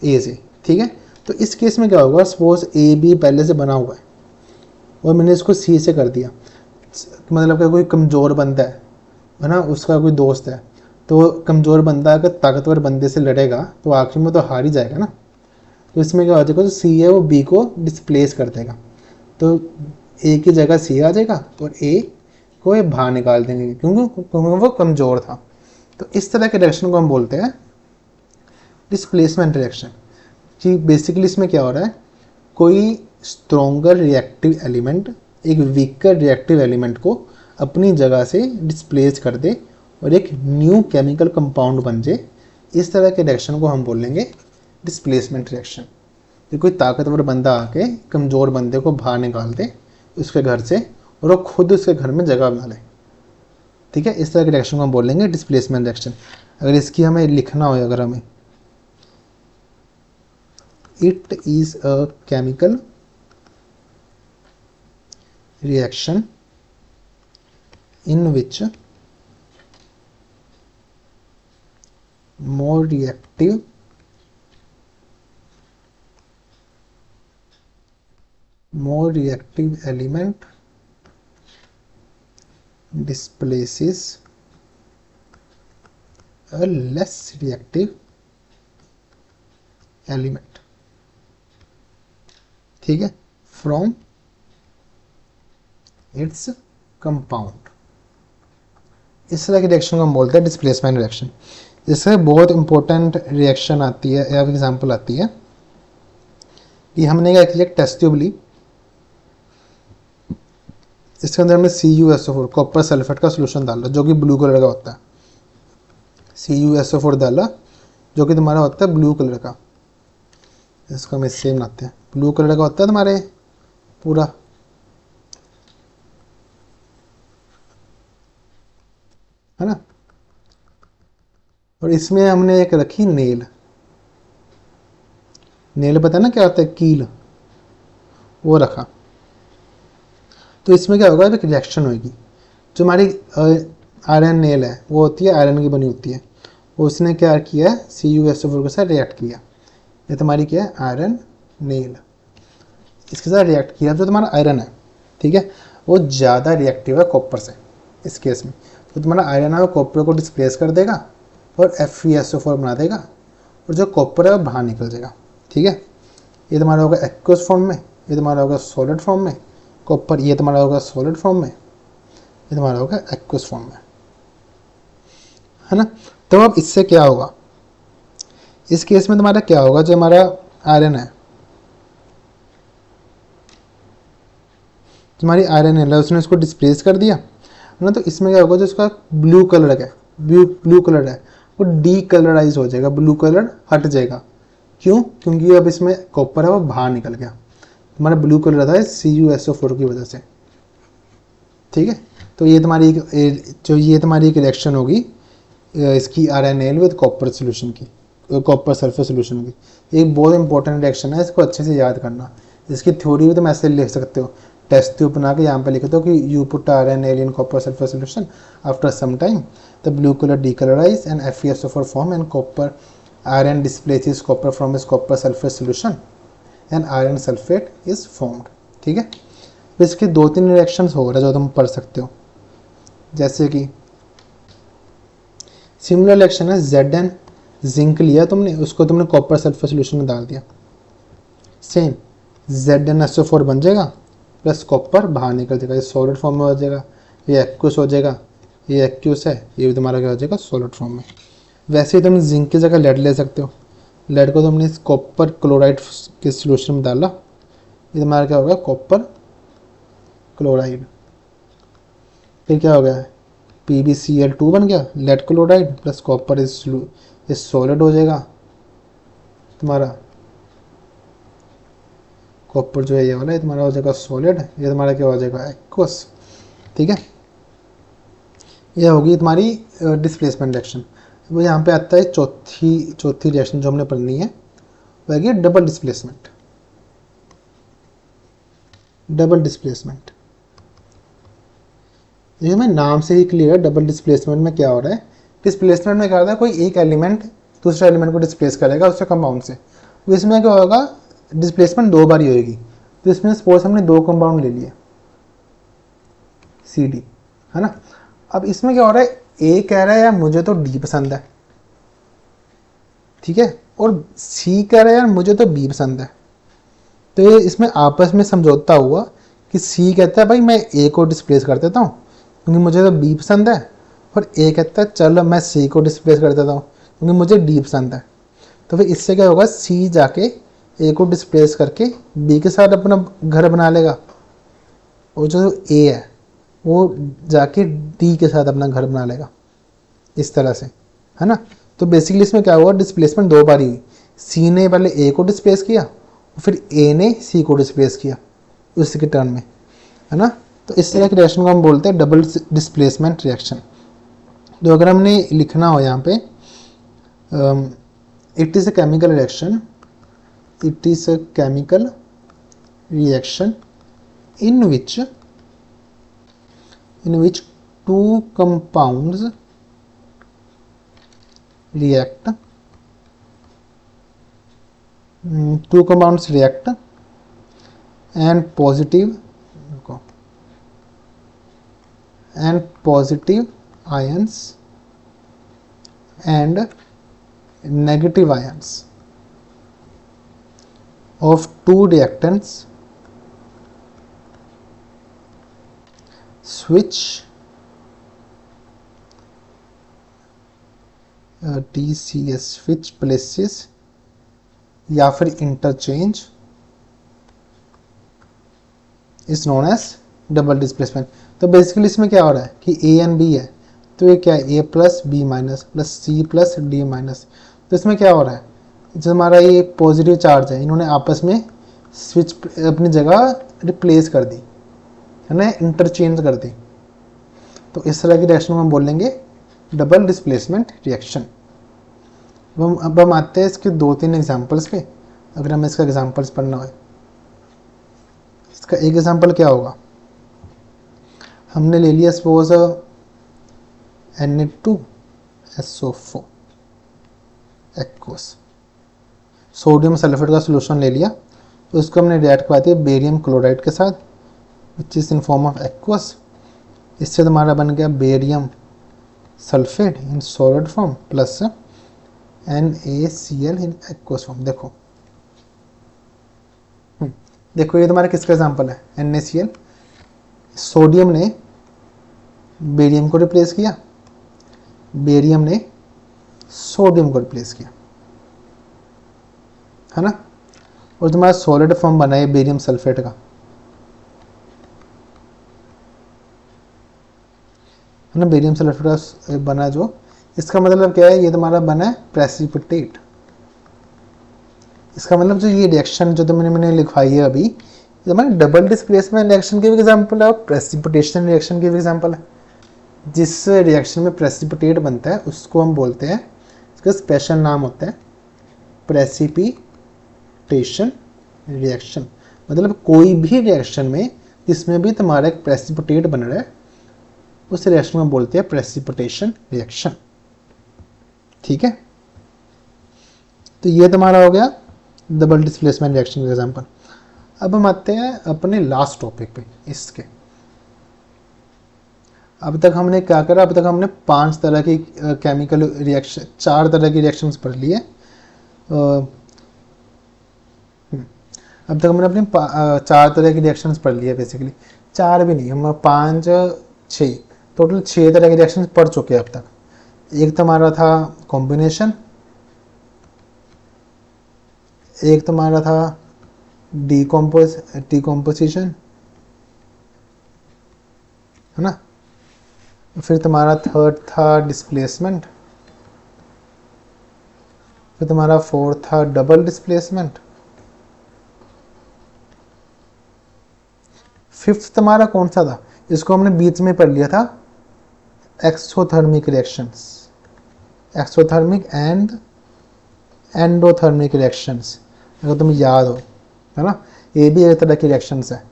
ए से। ठीक है, तो इस केस में क्या होगा, सपोज ए बी पहले से बना हुआ है और मैंने इसको सी से कर दिया, मतलब कि कोई कमज़ोर बंदा है ना, उसका कोई दोस्त है, तो कमज़ोर बंदा अगर ताकतवर बंदे से लड़ेगा तो आखिर में तो हार ही जाएगा ना। तो इसमें क्या हो जाएगा, जो सी है वो बी को डिस्प्लेस कर देगा, तो ए की जगह सी आ जाएगा और ए को ये बाहर निकाल देंगे क्योंकि वो कमज़ोर था। तो इस तरह के रिएक्शन को हम बोलते हैं डिस्प्लेसमेंट रिएक्शन। कि बेसिकली इसमें क्या हो रहा है, कोई स्ट्रोंगर रिएक्टिव एलिमेंट एक वीकर रिएक्टिव एलिमेंट को अपनी जगह से डिस्प्लेस कर दे और एक न्यू केमिकल कंपाउंड बन जाए। इस तरह के रिएक्शन को हम बोलेंगे डिस्प्लेसमेंट रिएक्शन। कि कोई ताकतवर बंदा आके कमज़ोर बंदे को बाहर निकाल दे उसके घर से और वो खुद उसके घर में जगह बना ले। ठीक है, इस तरह के रिएक्शन को हम बोलेंगे डिस्प्लेसमेंट रिएक्शन। अगर इसकी हमें लिखना हो, अगर हमें it is a chemical reaction in which more reactive element displaces a less reactive element। ठीक है, from its compound। इस तरह की रिएक्शन को हम बोलते हैं डिस्प्लेसमेंट रिएक्शन। जिससे बहुत इंपॉर्टेंट रिएक्शन आती है या एग्जांपल आती है कि हमने क्या किया, टेस्ट ट्यूब ली, इसके अंदर हमने CuSO4 कॉपर सल्फेट का सोल्यूशन डाला जो कि ब्लू कलर का होता है। CuSO4 डाला जो कि तुम्हारा होता है ब्लू कलर का, इसको हम इससे बनाते हैं, ब्लू कलर का होता है तुम्हारे पूरा। है ना, और इसमें हमने एक रखी नेल। नेल पता है ना क्या होता है, कील, वो रखा। तो इसमें क्या होगा, एक रिएक्शन होगी। जो हमारी आयरन नेल है वो होती है आयरन की बनी होती है, उसने क्या किया है CuSO4 के साथ रिएक्ट किया। ये तुम्हारी क्या है, आयरन नेल, इसके साथ रिएक्ट किया। जो तुम्हारा आयरन है, ठीक है, वो ज़्यादा रिएक्टिव है कॉपर से इस केस में। तो तुम्हारा आयरन है वो कॉपर को डिस्प्लेस कर देगा और FeSO4 बना देगा और जो कॉपर है वो बाहर निकल जाएगा। ठीक है, ये तुम्हारा होगा एक्वस फॉर्म में, ये तुम्हारा होगा सॉलिड फॉर्म में कॉपर, ये तुम्हारा होगा सॉलिड फॉर्म में, ये तुम्हारा होगा एक्वस फॉर्म में। है ना, तो अब इससे क्या होगा, इस केस में तुम्हारा क्या होगा, जो हमारा आयरन है, तुम्हारी आयरन है उसने उसको डिस्प्लेस कर दिया है ना। तो इसमें क्या होगा, जो इसका ब्लू कलर है, ब्लू कलर है वो डी कलराइज हो जाएगा, ब्लू कलर हट जाएगा। क्यों? क्योंकि अब इसमें कॉपर है वो बाहर निकल गया, तुम्हारा ब्लू कलर आता है CuSO4 की वजह से। ठीक है, तो ये तुम्हारी ये तुम्हारी एक रिएक्शन होगी इसकी RNL विद कॉपर सोल्यूशन की, कॉपर सल्फर सोल्यूशन की। एक बहुत इंपॉर्टेंट रिएक्शन है, इसको अच्छे से याद करना। इसकी थ्योरी भी तुम ऐसे लिख सकते हो, टेस्ट ट्यूब बना के यहाँ पे लिखते हो कि you put RNL in copper sulfur solution, after some time the blue color decolorize and FeSO4 form and copper iron displaces copper from its copper sulfur solution and iron sulfate is formed। ठीक है, तो इसके 2-3 reactions हो रहे हैं जो तुम पढ़ सकते हो। जैसे कि सिमिलर रिएक्शन है, Zn जिंक लिया तुमने, उसको तुमने कॉपर सल्फर सोल्यूशन में डाल दिया, सेम ZnSO4 बन जाएगा प्लस कॉपर बाहर निकल जाएगा, ये सॉलिड फॉर्म में हो जाएगा, ये एक्वस हो जाएगा, ये एक्वस है, ये भी तुम्हारा क्या हो जाएगा सॉलिड फॉर्म में। वैसे ही तुम जिंक की जगह लेड ले सकते हो, लेड को तुमने इस कॉपर क्लोराइड के सोल्यूशन में डाला, ये तुम्हारा क्या होगा कॉपर क्लोराइड। फिर क्या हो गया, PbCl2 बन गया, लेड क्लोराइड प्लस कॉपर इस सॉलिड हो जाएगा तुम्हारा, कॉपर जो है ये वाला, ये तुम्हारा हो जाएगा सॉलिड, ये तुम्हारा क्या हो जाएगा एक्वस। ठीक है, ये होगी तुम्हारी डिस्प्लेसमेंट रिएक्शन। वो यहाँ पे आता है चौथी रिएक्शन जो हमने पढ़नी है, वो है डबल डिस्प्लेसमेंट। Double displacement. ये मैं नाम से ही क्लियर है, डबल डिस्प्लेसमेंट में क्या हो रहा है, डिस्प्लेसमेंट में क्या होता है, कोई एक एलिमेंट दूसरे एलिमेंट को डिस्प्लेस करेगा उससे कंपाउंड से। तो इसमें क्या होगा, डिस्प्लेसमेंट दो बार ही होगी। तो इसमें सपोज हमने दो कंपाउंड ले लिए सी डी, है ना। अब इसमें क्या हो रहा है, ए कह रहा है यार मुझे तो डी पसंद है, ठीक है, और सी कह रहा है यार मुझे तो बी पसंद है। तो ये इसमें आपस में समझौता हुआ कि सी कहता है भाई मैं ए को डिस्प्लेस कर देता हूँ क्योंकि मुझे तो बी पसंद है, और ए कहता है चलो मैं सी को डिस्प्लेस कर देता हूँ क्योंकि मुझे डी पसंद है। तो फिर इससे क्या होगा, सी जाके ए को डिस्प्लेस करके बी के साथ अपना घर बना लेगा, और जो ए है वो जाके डी के साथ अपना घर बना लेगा, इस तरह से, है ना। तो बेसिकली इसमें क्या हुआ, डिस्प्लेसमेंट दो बार हुई, सी ने पहले ए को डिस्प्लेस किया और फिर ए ने सी को डिस्प्लेस किया उसी के टर्न में, है ना। तो इस तरह के रिएक्शन को हम बोलते हैं डबल डिस्प्लेसमेंट रिएक्शन। तो अगर हमने लिखना हो यहाँ पे, it is a chemical reaction, it is a chemical reaction in which two compounds react, and positive ions and negative ions of two reactants switch TCS switch places या फिर interchange is known as double displacement. तो basically इसमें क्या हो रहा है कि A and B है, तो ये क्या है, A plus B minus plus C plus D minus. तो इसमें क्या हो रहा है, जो हमारा ये पॉजिटिव चार्ज है इन्होंने आपस में स्विच अपनी जगह रिप्लेस कर दी, है ना, इंटरचेंज कर दी। तो इस तरह की रिएक्शन को हम बोलेंगे डबल डिस्प्लेसमेंट रिएक्शन। अब हम आते हैं इसके दो तीन एग्जांपल्स पे। अगर हमें इसका एग्जांपल्स पढ़ना हो, इसका एक एग्जांपल क्या होगा, हमने ले लिया suppose Na2SO4 aqueous, sodium sulphate का सोल्यूशन ले लिया, तो उसको हमने रिएक्ट करवा दिया बेरियम क्लोराइड के साथ which is in form of aqueous. इससे हमारा बन गया barium sulphate in solid form plus NaCl in aqueous form. देखो ये तुम्हारा किसका एग्जांपल है, NaCl। सोडियम ने बेरियम को रिप्लेस किया, बेरियम ने सोडियम को रिप्लेस किया, है ना। और तुम्हारा सॉलिड फॉर्म बना है बेरियम सल्फेट का, है ना, बेरियम सल्फेट का बना जो, इसका मतलब क्या है, ये तुम्हारा बना है प्रेसिपिटेट। इसका मतलब जो ये रिएक्शन जो मैंने लिखवाई है अभी, ये हमारे डबल डिस्प्लेसमेंट रिएक्शन के भी एग्जांपल है और प्रेसिपिटेशन रिएक्शन के भी एग्जांपल है। जिस रिएक्शन में प्रेसिपिटेट बनता है उसको हम बोलते हैं, इसका स्पेशल नाम होता है प्रेसिपिटेशन रिएक्शन। मतलब कोई भी रिएक्शन में जिसमें भी तुम्हारा एक प्रेसिपिटेट बन रहा है उस रिएक्शन में बोलते हैं प्रेसिपिटेशन रिएक्शन, ठीक है। तो ये तुम्हारा हो गया डबल डिस्प्लेसमेंट रिएक्शन का एग्जांपल। अब हम आते हैं अपने लास्ट टॉपिक पे इसके। अब तक हमने क्या करा, अब तक हमने 5 तरह की केमिकल रिएक्शन, 4 तरह की रिएक्शंस पढ़ लिए। अब तक हमने अपने 4 तरह की रिएक्शंस पढ़ लिए, बेसिकली 4 भी नहीं, हम 5 6 टोटल 6 तरह के रिएक्शंस पढ़ चुके हैं अब तक। एक तुम्हारा था कॉम्बिनेशन, एक तुम्हारा था डिकम्पोजिशन, है ना। फिर तुम्हारा थर्ड था डिस्प्लेसमेंट, फिर तुम्हारा फोर्थ था डबल डिस्प्लेसमेंट, फिफ्थ तुम्हारा कौन सा था, इसको हमने बीच में पढ़ लिया था, exothermic reactions, exothermic and endothermic reactions, अगर तुम्हें याद हो, है ना। ये भी एक तरह की रिएक्शंस है,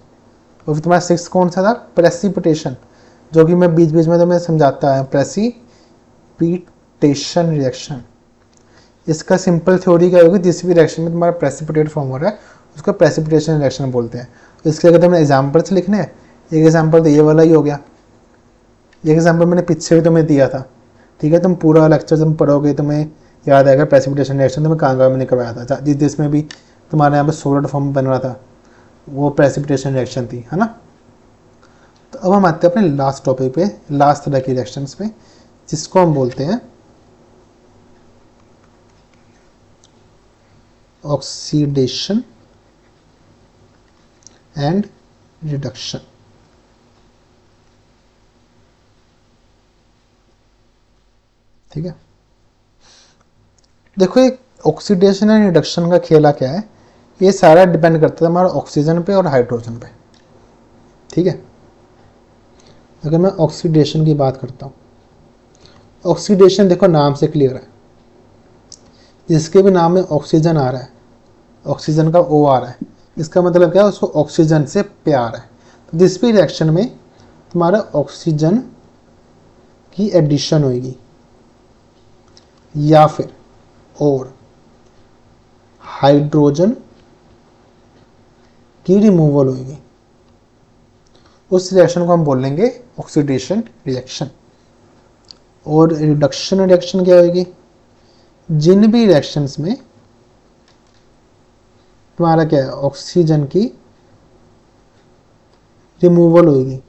और फिर तुम्हारा 6 कौन सा था, प्रेसिपिटेशन, जो कि मैं बीच बीच में तुम्हें समझाता है, प्रेसिपिटेशन रिएक्शन। इसका सिंपल थ्योरी क्या होगी, जिस भी रिएक्शन में तुम्हारा प्रेसिपिटेट फॉर्म हो रहा है उसको प्रेसिपिटेशन रिएक्शन बोलते हैं। तो इसके अगर तुम्हें एग्जाम्पल्स लिखने हैं, एक एग्जाम्पल तो ये वाला ही हो गया, एक एग्जाम्पल मैंने पीछे भी तुम्हें दिया था, ठीक है। तुम पूरा लेक्चर तुम पढ़ोगे तुम्हें याद आएगा प्रेसिपिटेशन रिएक्शन तुम्हें कहाँ मैंने करवाया था, जिसमें भी तुम्हारे यहाँ पे सॉलिड फॉर्म बन रहा था, वो प्रेसिपिटेशन रिएक्शन थी, है ना। तो अब हम आते हैं अपने लास्ट टॉपिक पे, लास्ट तरह की रिएक्शंस पे, जिसको हम बोलते हैं ऑक्सीडेशन एंड रिडक्शन। ठीक है, देखो ये ऑक्सीडेशन एंड रिडक्शन का खेला क्या है, ये सारा डिपेंड करता है हमारा ऑक्सीजन पे और हाइड्रोजन पे। ठीक है, अगर मैं ऑक्सीडेशन की बात करता हूँ, ऑक्सीडेशन देखो नाम से क्लियर है, जिसके भी नाम में ऑक्सीजन आ रहा है, ऑक्सीजन का ओ आ रहा है, इसका मतलब क्या है, उसको ऑक्सीजन से प्यार है। तो जिस भी रिएक्शन में तुम्हारा ऑक्सीजन की एडिशन होगी या फिर और हाइड्रोजन की रिमूवल होगी, उस रिएक्शन को हम बोलेंगे ऑक्सीडेशन रिएक्शन। और रिडक्शन रिएक्शन क्या होगी, जिन भी रिएक्शंस में तुम्हारा क्या है, ऑक्सीजन की रिमूवल होगी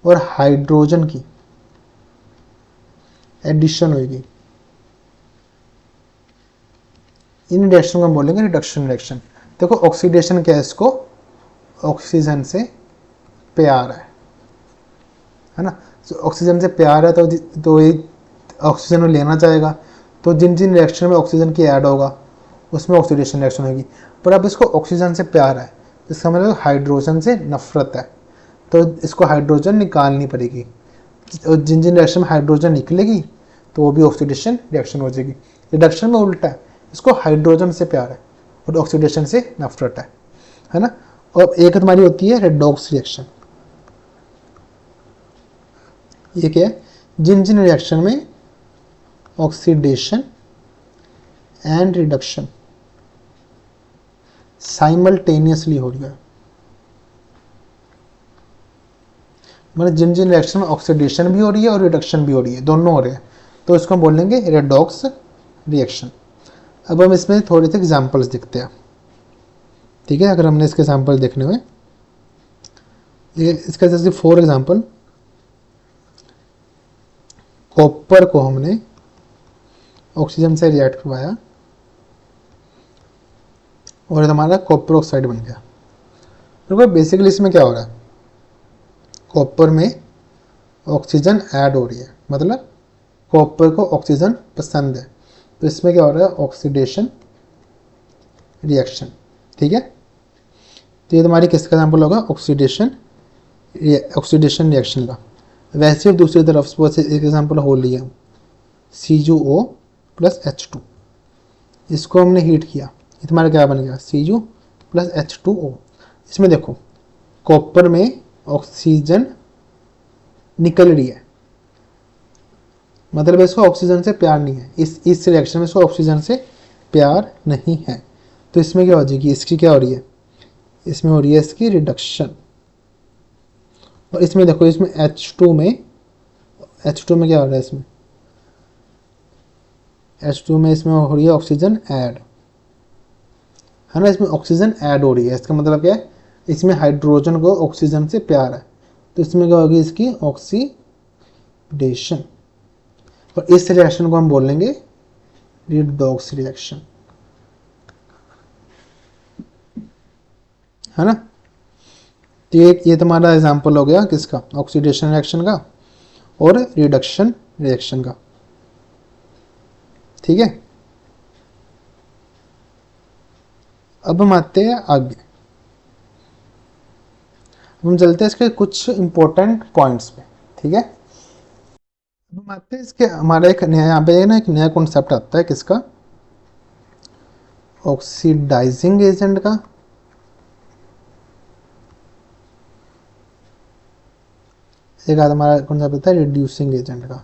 और हाइड्रोजन की एडिशन होगी, इन रिएक्शन को हम बोलेंगे रिडक्शन रिएक्शन। देखो ऑक्सीडेशन क्या है, इसको ऑक्सीजन से प्यार है ना। तो ऑक्सीजन से प्यार है तो ये ऑक्सीजन लेना चाहेगा, तो जिन जिन रिएक्शन में ऑक्सीजन की ऐड होगा उसमें ऑक्सीडेशन रिएक्शन होगी। पर अब इसको ऑक्सीजन से प्यार है, इसका मतलब हाइड्रोजन से नफरत है, तो इसको हाइड्रोजन निकालनी पड़ेगी, और जिन जिन रिएक्शन में हाइड्रोजन निकलेगी तो वो भी ऑक्सीडेशन रिएक्शन हो जाएगी। रिडक्शन में उल्टा है, इसको हाइड्रोजन से प्यार है और ऑक्सीडेशन से नफरत है ना। और एक तुम्हारी होती है रेडॉक्स रिएक्शन। ये क्या है, जिन जिन रिएक्शन में ऑक्सीडेशन एंड रिडक्शन साइमल्टेनियसली हो रही है, मतलब जिन जिन रिएक्शन में ऑक्सीडेशन भी हो रही है और रिडक्शन भी हो रही है, दोनों हो रहे हैं, तो इसको हम बोलेंगे रेडॉक्स रिएक्शन। अब हम इसमें थोड़े से एग्जांपल्स देखते हैं। ठीक है, अगर हमने इसके एग्जांपल देखने हुए, इसका जैसे फॉर एग्जांपल, कॉपर को हमने ऑक्सीजन से रिएक्ट करवाया और हमारा कॉपर ऑक्साइड बन गया। देखो बेसिकली इसमें क्या हो रहा है, कॉपर में ऑक्सीजन ऐड हो रही है, मतलब कॉपर को ऑक्सीजन पसंद है, तो इसमें क्या हो रहा है, ऑक्सीडेशन रिएक्शन। ठीक है, तो ये तुम्हारी किसका एग्जाम्पल होगा, ऑक्सीडेशन रिएक्शन का। वैसे दूसरी तरफ से एक एग्जाम्पल हो लिया, CuO + H2, इसको हमने हीट किया, ये तुम्हारा क्या बन गया, Cu + H2O। इसमें देखो कॉपर में ऑक्सीजन निकल रही है, मतलब इसको ऑक्सीजन से प्यार नहीं है, इस रिएक्शन में इसको ऑक्सीजन से प्यार नहीं है, तो इसमें क्या हो जाएगी, इसकी क्या हो रही है, इसमें हो रही है इसकी रिडक्शन। और इसमें देखो, इसमें H2 में क्या हो रहा है, इसमें H2 में इसमें हो रही है ऑक्सीजन ऐड, है ना, इसमें ऑक्सीजन ऐड हो रही है, इसका मतलब क्या है, इसमें हाइड्रोजन को ऑक्सीजन से प्यार है, तो इसमें क्या होगी, इसकी ऑक्सीडेशन। और इस रिएक्शन को हम बोलेंगे रिडॉक्स रिएक्शन, है ना। तो ये तुम्हारा एग्जांपल हो गया किसका, ऑक्सीडेशन रिएक्शन का और रिडक्शन रिएक्शन का। ठीक है, अब हम आते हैं आगे, हम चलते हैं इसके कुछ इंपॉर्टेंट पॉइंट्स पे। ठीक है, अब हम आते हैं इसके, हमारा एक नया यहाँ पे ना एक नया कॉन्सेप्ट आता है किसका, ऑक्सीडाइजिंग एजेंट का एक आता हमारा कॉन्सेप्ट होता है रिड्यूसिंग एजेंट का।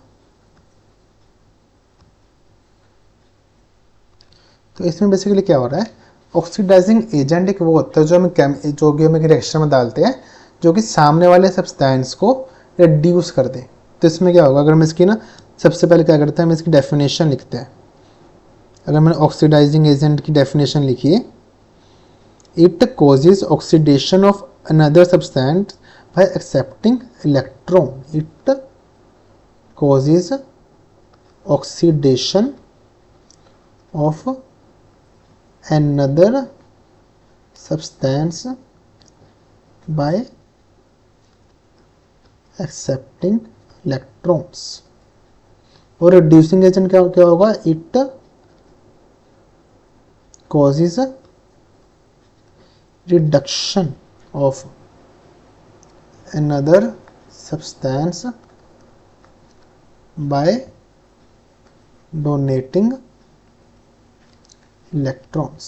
तो इसमें बेसिकली क्या हो रहा है, ऑक्सीडाइजिंग एजेंट एक वो होता है जो हम एक रिएक्शन में डालते हैं जो कि सामने वाले सब्सटेंस को रिड्यूस कर दे। तो इसमें क्या होगा, अगर हम इसकी ना सबसे पहले क्या करते हैं, हम इसकी डेफिनेशन लिखते हैं। अगर मैंने ऑक्सीडाइजिंग एजेंट की डेफिनेशन लिखी है, it causes oxidation of another substance by accepting electron. It causes oxidation of another substance by accepting electrons। और reducing agent क्या क्या होगा, it causes reduction of another substance by donating electrons.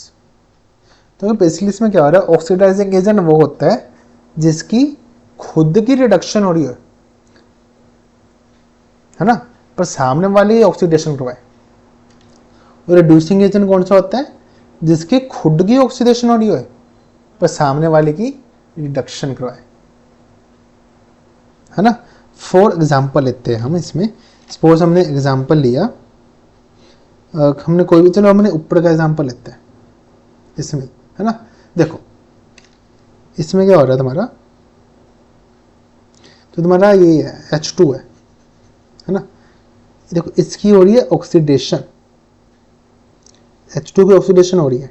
तो basically इसमें क्या हो रहा है, ऑक्सीडाइजिंग एजेंट वो होता है जिसकी खुद की रिडक्शन हो रही है ना, पर सामने वाले ऑक्सीडेशन करवाए। और रिड्यूसिंग एजेंट कौन सा होता है, जिसकी खुद की ऑक्सीडेशन हो रही है पर सामने वाले की रिडक्शन करवाए, है ना। फॉर एग्जाम्पल लेते हैं हम इसमें, सपोज हमने एग्जाम्पल लिया, हमने कोई भी, चलो हमने ऊपर का एग्जांपल लेते हैं इसमें, है ना। देखो इसमें क्या हो रहा है तुम्हारा, तो तुम्हारा ये है H2 है ना। देखो इसकी हो रही है ऑक्सीडेशन, H2 की ऑक्सीडेशन हो रही है,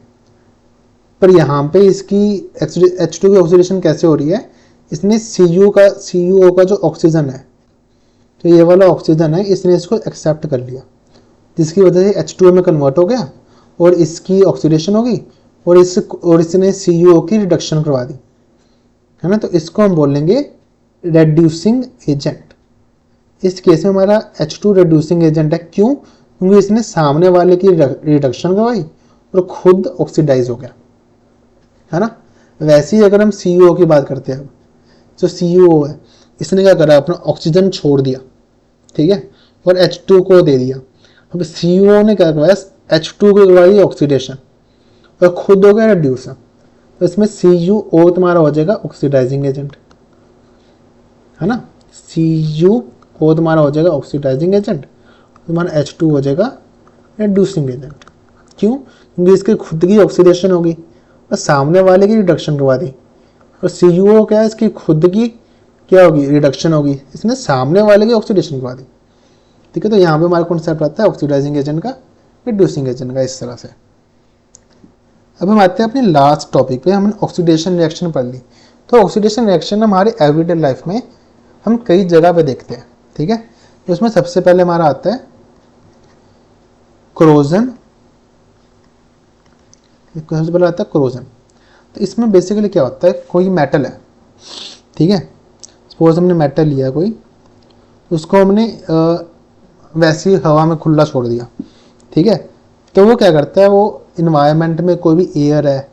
पर यहाँ पे इसकी H2 की ऑक्सीडेशन कैसे हो रही है, इसने CuO का जो ऑक्सीजन है, तो ये वाला ऑक्सीजन है, इसने इसको एक्सेप्ट कर लिया, जिसकी वजह से H2O में कन्वर्ट हो गया और इसकी ऑक्सीडेशन होगी और इसने CuO की रिडक्शन करवा दी, है ना। तो इसको हम बोलेंगे रेड्यूसिंग एजेंट। इस केस में हमारा H2 रेड्यूसिंग एजेंट है, क्यों, क्योंकि इसने सामने वाले की रिडक्शन करवाई और खुद ऑक्सीडाइज हो गया, है ना। वैसे ही अगर हम CuO की बात करते हैं, जो CuO है इसने क्या करा, अपना ऑक्सीजन छोड़ दिया, ठीक है, और H2 को दे दिया। अब CuO ने क्या करवाया, H2 को करवाई ऑक्सीडेशन और खुद हो गया रिड्यूस। तो इसमें CuO तुम्हारा हो जाएगा ऑक्सीडाइजिंग एजेंट, है ना। CuO तुम्हारा हो जाएगा ऑक्सीडाइजिंग एजेंट, तुम्हारा H2 हो जाएगा रिड्यूसिंग एजेंट। क्यों, क्योंकि इसकी खुद की ऑक्सीडेशन होगी और सामने वाले की रिडक्शन करवा दी। और CuO क्या है, इसकी खुद की क्या होगी, रिडक्शन होगी, इसने सामने वाले की ऑक्सीडेशन करवा दी, ठीक है। तो यहाँ पे हमारा कॉन्सेप्ट आता है ऑक्सीडाइजिंग एजेंट का, रिड्यूसिंग एजेंट का, इस तरह से। अब हम आते हैं अपने लास्ट टॉपिक पे, हमने ऑक्सीडेशन रिएक्शन पढ़ ली। तो ऑक्सीडेशन रिएक्शन हमारे एवरीडे लाइफ में हम कई जगह पे देखते हैं, ठीक है। तो उसमें सबसे पहले हमारा आता है क्रोजन, सबसे पहले आता है क्रोजन। तो इसमें बेसिकली क्या होता है, कोई मेटल है, ठीक है, सपोज हमने मेटल लिया कोई, उसको हमने वैसी हवा में खुला छोड़ दिया, ठीक है। तो वो क्या करता है, वो इन्वायरमेंट में कोई भी एयर है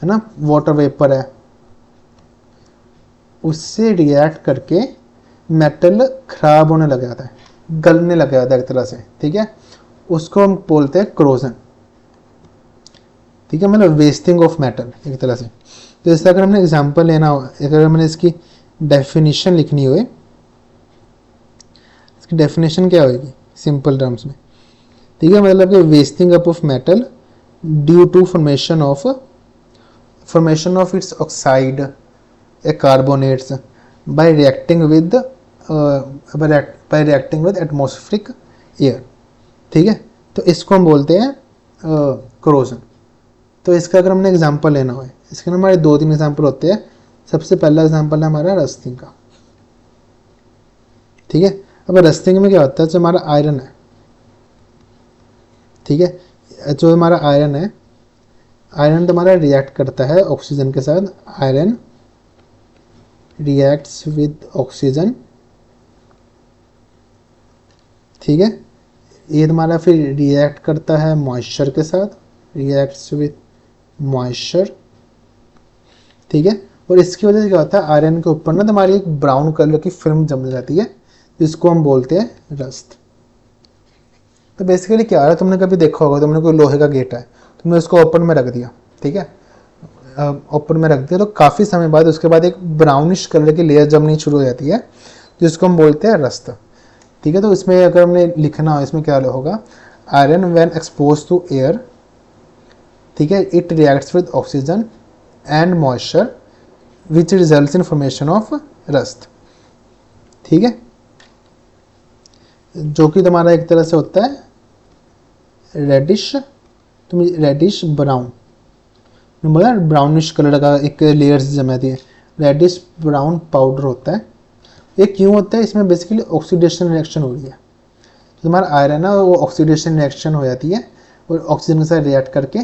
ना, वाटर वेपर है, उससे रिएक्ट करके मेटल खराब होने लग जाता है, गलने लग जाता है एक तरह से, ठीक है। उसको हम बोलते हैं क्रोजन, ठीक है, मतलब वेस्टिंग ऑफ मेटल एक तरह से। तो इसका अगर हमने एग्जांपल लेना हो, अगर मैंने इसकी डेफिनेशन लिखनी हो, इसकी डेफिनेशन क्या होगी सिंपल टर्म्स में, ठीक है, मतलब कि wasting up of metal due to formation of its oxide या carbonates by reacting with atmospheric air, ठीक है। तो इसको हम बोलते हैं क्रोजन। तो इसका अगर हमने एग्जांपल लेना हो, इसके हमारे 2-3 एग्जांपल होते हैं। सबसे पहला एग्जांपल है हमारा रस्टिंग का, ठीक है। अब रस्टिंग में क्या होता है, जो हमारा आयरन है, ठीक है, जो हमारा आयरन है, आयरन तो हमारा रिएक्ट करता है ऑक्सीजन के साथ, आयरन रिएक्ट्स विद ऑक्सीजन, ठीक है। ये तुम्हारा फिर रिएक्ट करता है मॉइस्चर के साथ, रिएक्ट्स विद मॉइस्चर, ठीक है। और इसकी वजह से क्या होता है, आयरन के ऊपर ना तुम्हारी एक ब्राउन कलर की फिल्म जम जाती है जिसको हम बोलते हैं रस्ट। तो बेसिकली क्या है, तुमने कभी देखा होगा, तुमने कोई लोहे का गेट है, तुमने उसको ओपन में रख दिया, ठीक है, ओपन में रख दिया, तो काफ़ी समय बाद उसके बाद एक ब्राउनिश कलर की लेयर जमनी शुरू हो जाती है जिसको हम बोलते हैं रस्ट, ठीक है। तो इसमें अगर हमने लिखना हो, इसमें क्या होगा, iron when expose to air, ठीक है, it reacts with oxygen and moisture which results in formation of rust, ठीक है, जो कि तुम्हारा एक तरह से होता है रेडिश, तुम रेडिश ब्राउन, बोला ब्राउनिश कलर का एक लेयर्स जम जाती है, रेडिश ब्राउन पाउडर होता है। ये क्यों होता है, इसमें बेसिकली ऑक्सीडेशन रिएक्शन हो रही है, तो तुम्हारा आयरन है वो ऑक्सीडेशन रिएक्शन हो जाती है और ऑक्सीजन के साथ रिएक्ट करके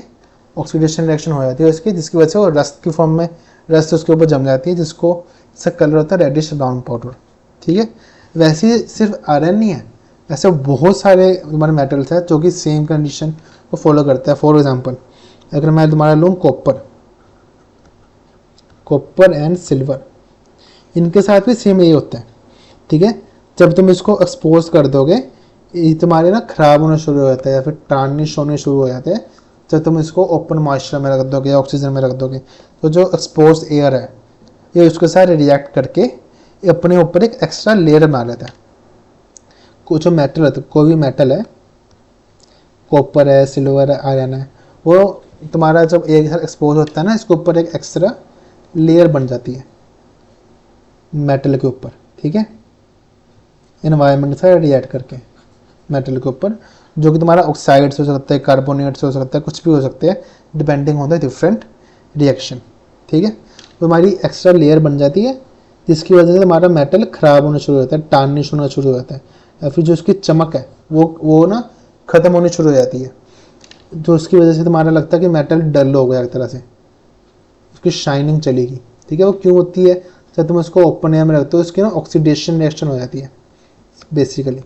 ऑक्सीडेशन रिएक्शन हो जाती है उसकी, जिसकी वजह से वो रस्ट की फॉर्म में रस्ट उसके ऊपर जम जाती है, जिसको इसका कलर होता है रेडिश ब्राउन पाउडर, ठीक है। वैसे ही सिर्फ आयरन नहीं है, ऐसे बहुत सारे तुम्हारे मेटल्स हैं जो कि सेम कंडीशन को फॉलो करते हैं। फॉर एग्जांपल अगर मैं तुम्हारा लूँ कॉपर एंड सिल्वर, इनके साथ भी सेम यही होता है, ठीक है। जब तुम इसको एक्सपोज कर दोगे ये तुम्हारे ना खराब होना शुरू हो जाता है या फिर टार्निश होने शुरू हो जाते हैं जब तुम इसको ओपन मॉइस्चर में रख दोगे या ऑक्सीजन में रख दोगे। तो जो एक्सपोज एयर है ये उसके साथ रिएक्ट करके ये अपने ऊपर एक एक्स्ट्रा लेयर बना लेता है। कुछ जो मेटल है, तो कोई भी मेटल है, कॉपर है, सिल्वर है, आयरन है, वो तुम्हारा जब एक साथ एक्सपोज होता है ना, इसके ऊपर एक एक्स्ट्रा लेयर बन जाती है मेटल के ऊपर, ठीक है, एनवायरनमेंट से रिएक्ट करके मेटल के ऊपर, जो कि तुम्हारा ऑक्साइड्स हो सकता है, कार्बोनेट्स हो सकता है, कुछ भी हो सकते हैं depending on the different reaction, ठीक है। तो हमारी एक्स्ट्रा लेयर बन जाती है जिसकी वजह से हमारा मेटल खराब होना शुरू हो जाता है, टार्निश होना शुरू हो जाता है, या फिर जो उसकी चमक है वो ना ख़त्म होनी शुरू हो जाती है, जो उसकी वजह से तुम्हारा लगता है कि मेटल डल हो गया एक तरह से, उसकी शाइनिंग चलेगी, ठीक है। वो क्यों होती है, जब तुम उसको ओपन एयर में रखते हो उसकी ना ऑक्सीडेशन रिएक्शन हो जाती है, बेसिकली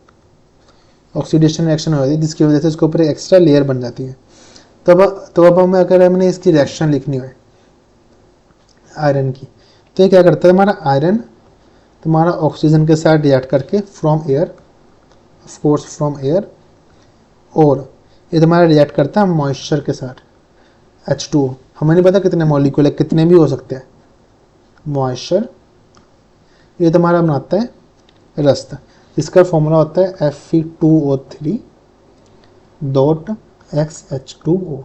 ऑक्सीडेशन रिएक्शन हो जाती है जिसकी वजह से उसके ऊपर एक एक्स्ट्रा लेयर बन जाती है। तो अब हमें अगर हमने इसकी रिएक्शन लिखनी हो आयरन की, तो ये क्या करता है, हमारा आयरन तुम्हारा ऑक्सीजन के साथ रिएक्ट करके from air, of course from air, और ये तुम्हारा रिएक्ट करता है मॉइस्चर के साथ H2O, हमें नहीं पता कितने मॉलिक्यूल है, कितने भी हो सकते हैं, मॉइस्चर, ये तुम्हारा बनाता है रस्ट, इसका फॉर्मूला होता है Fe2O3.XH2O,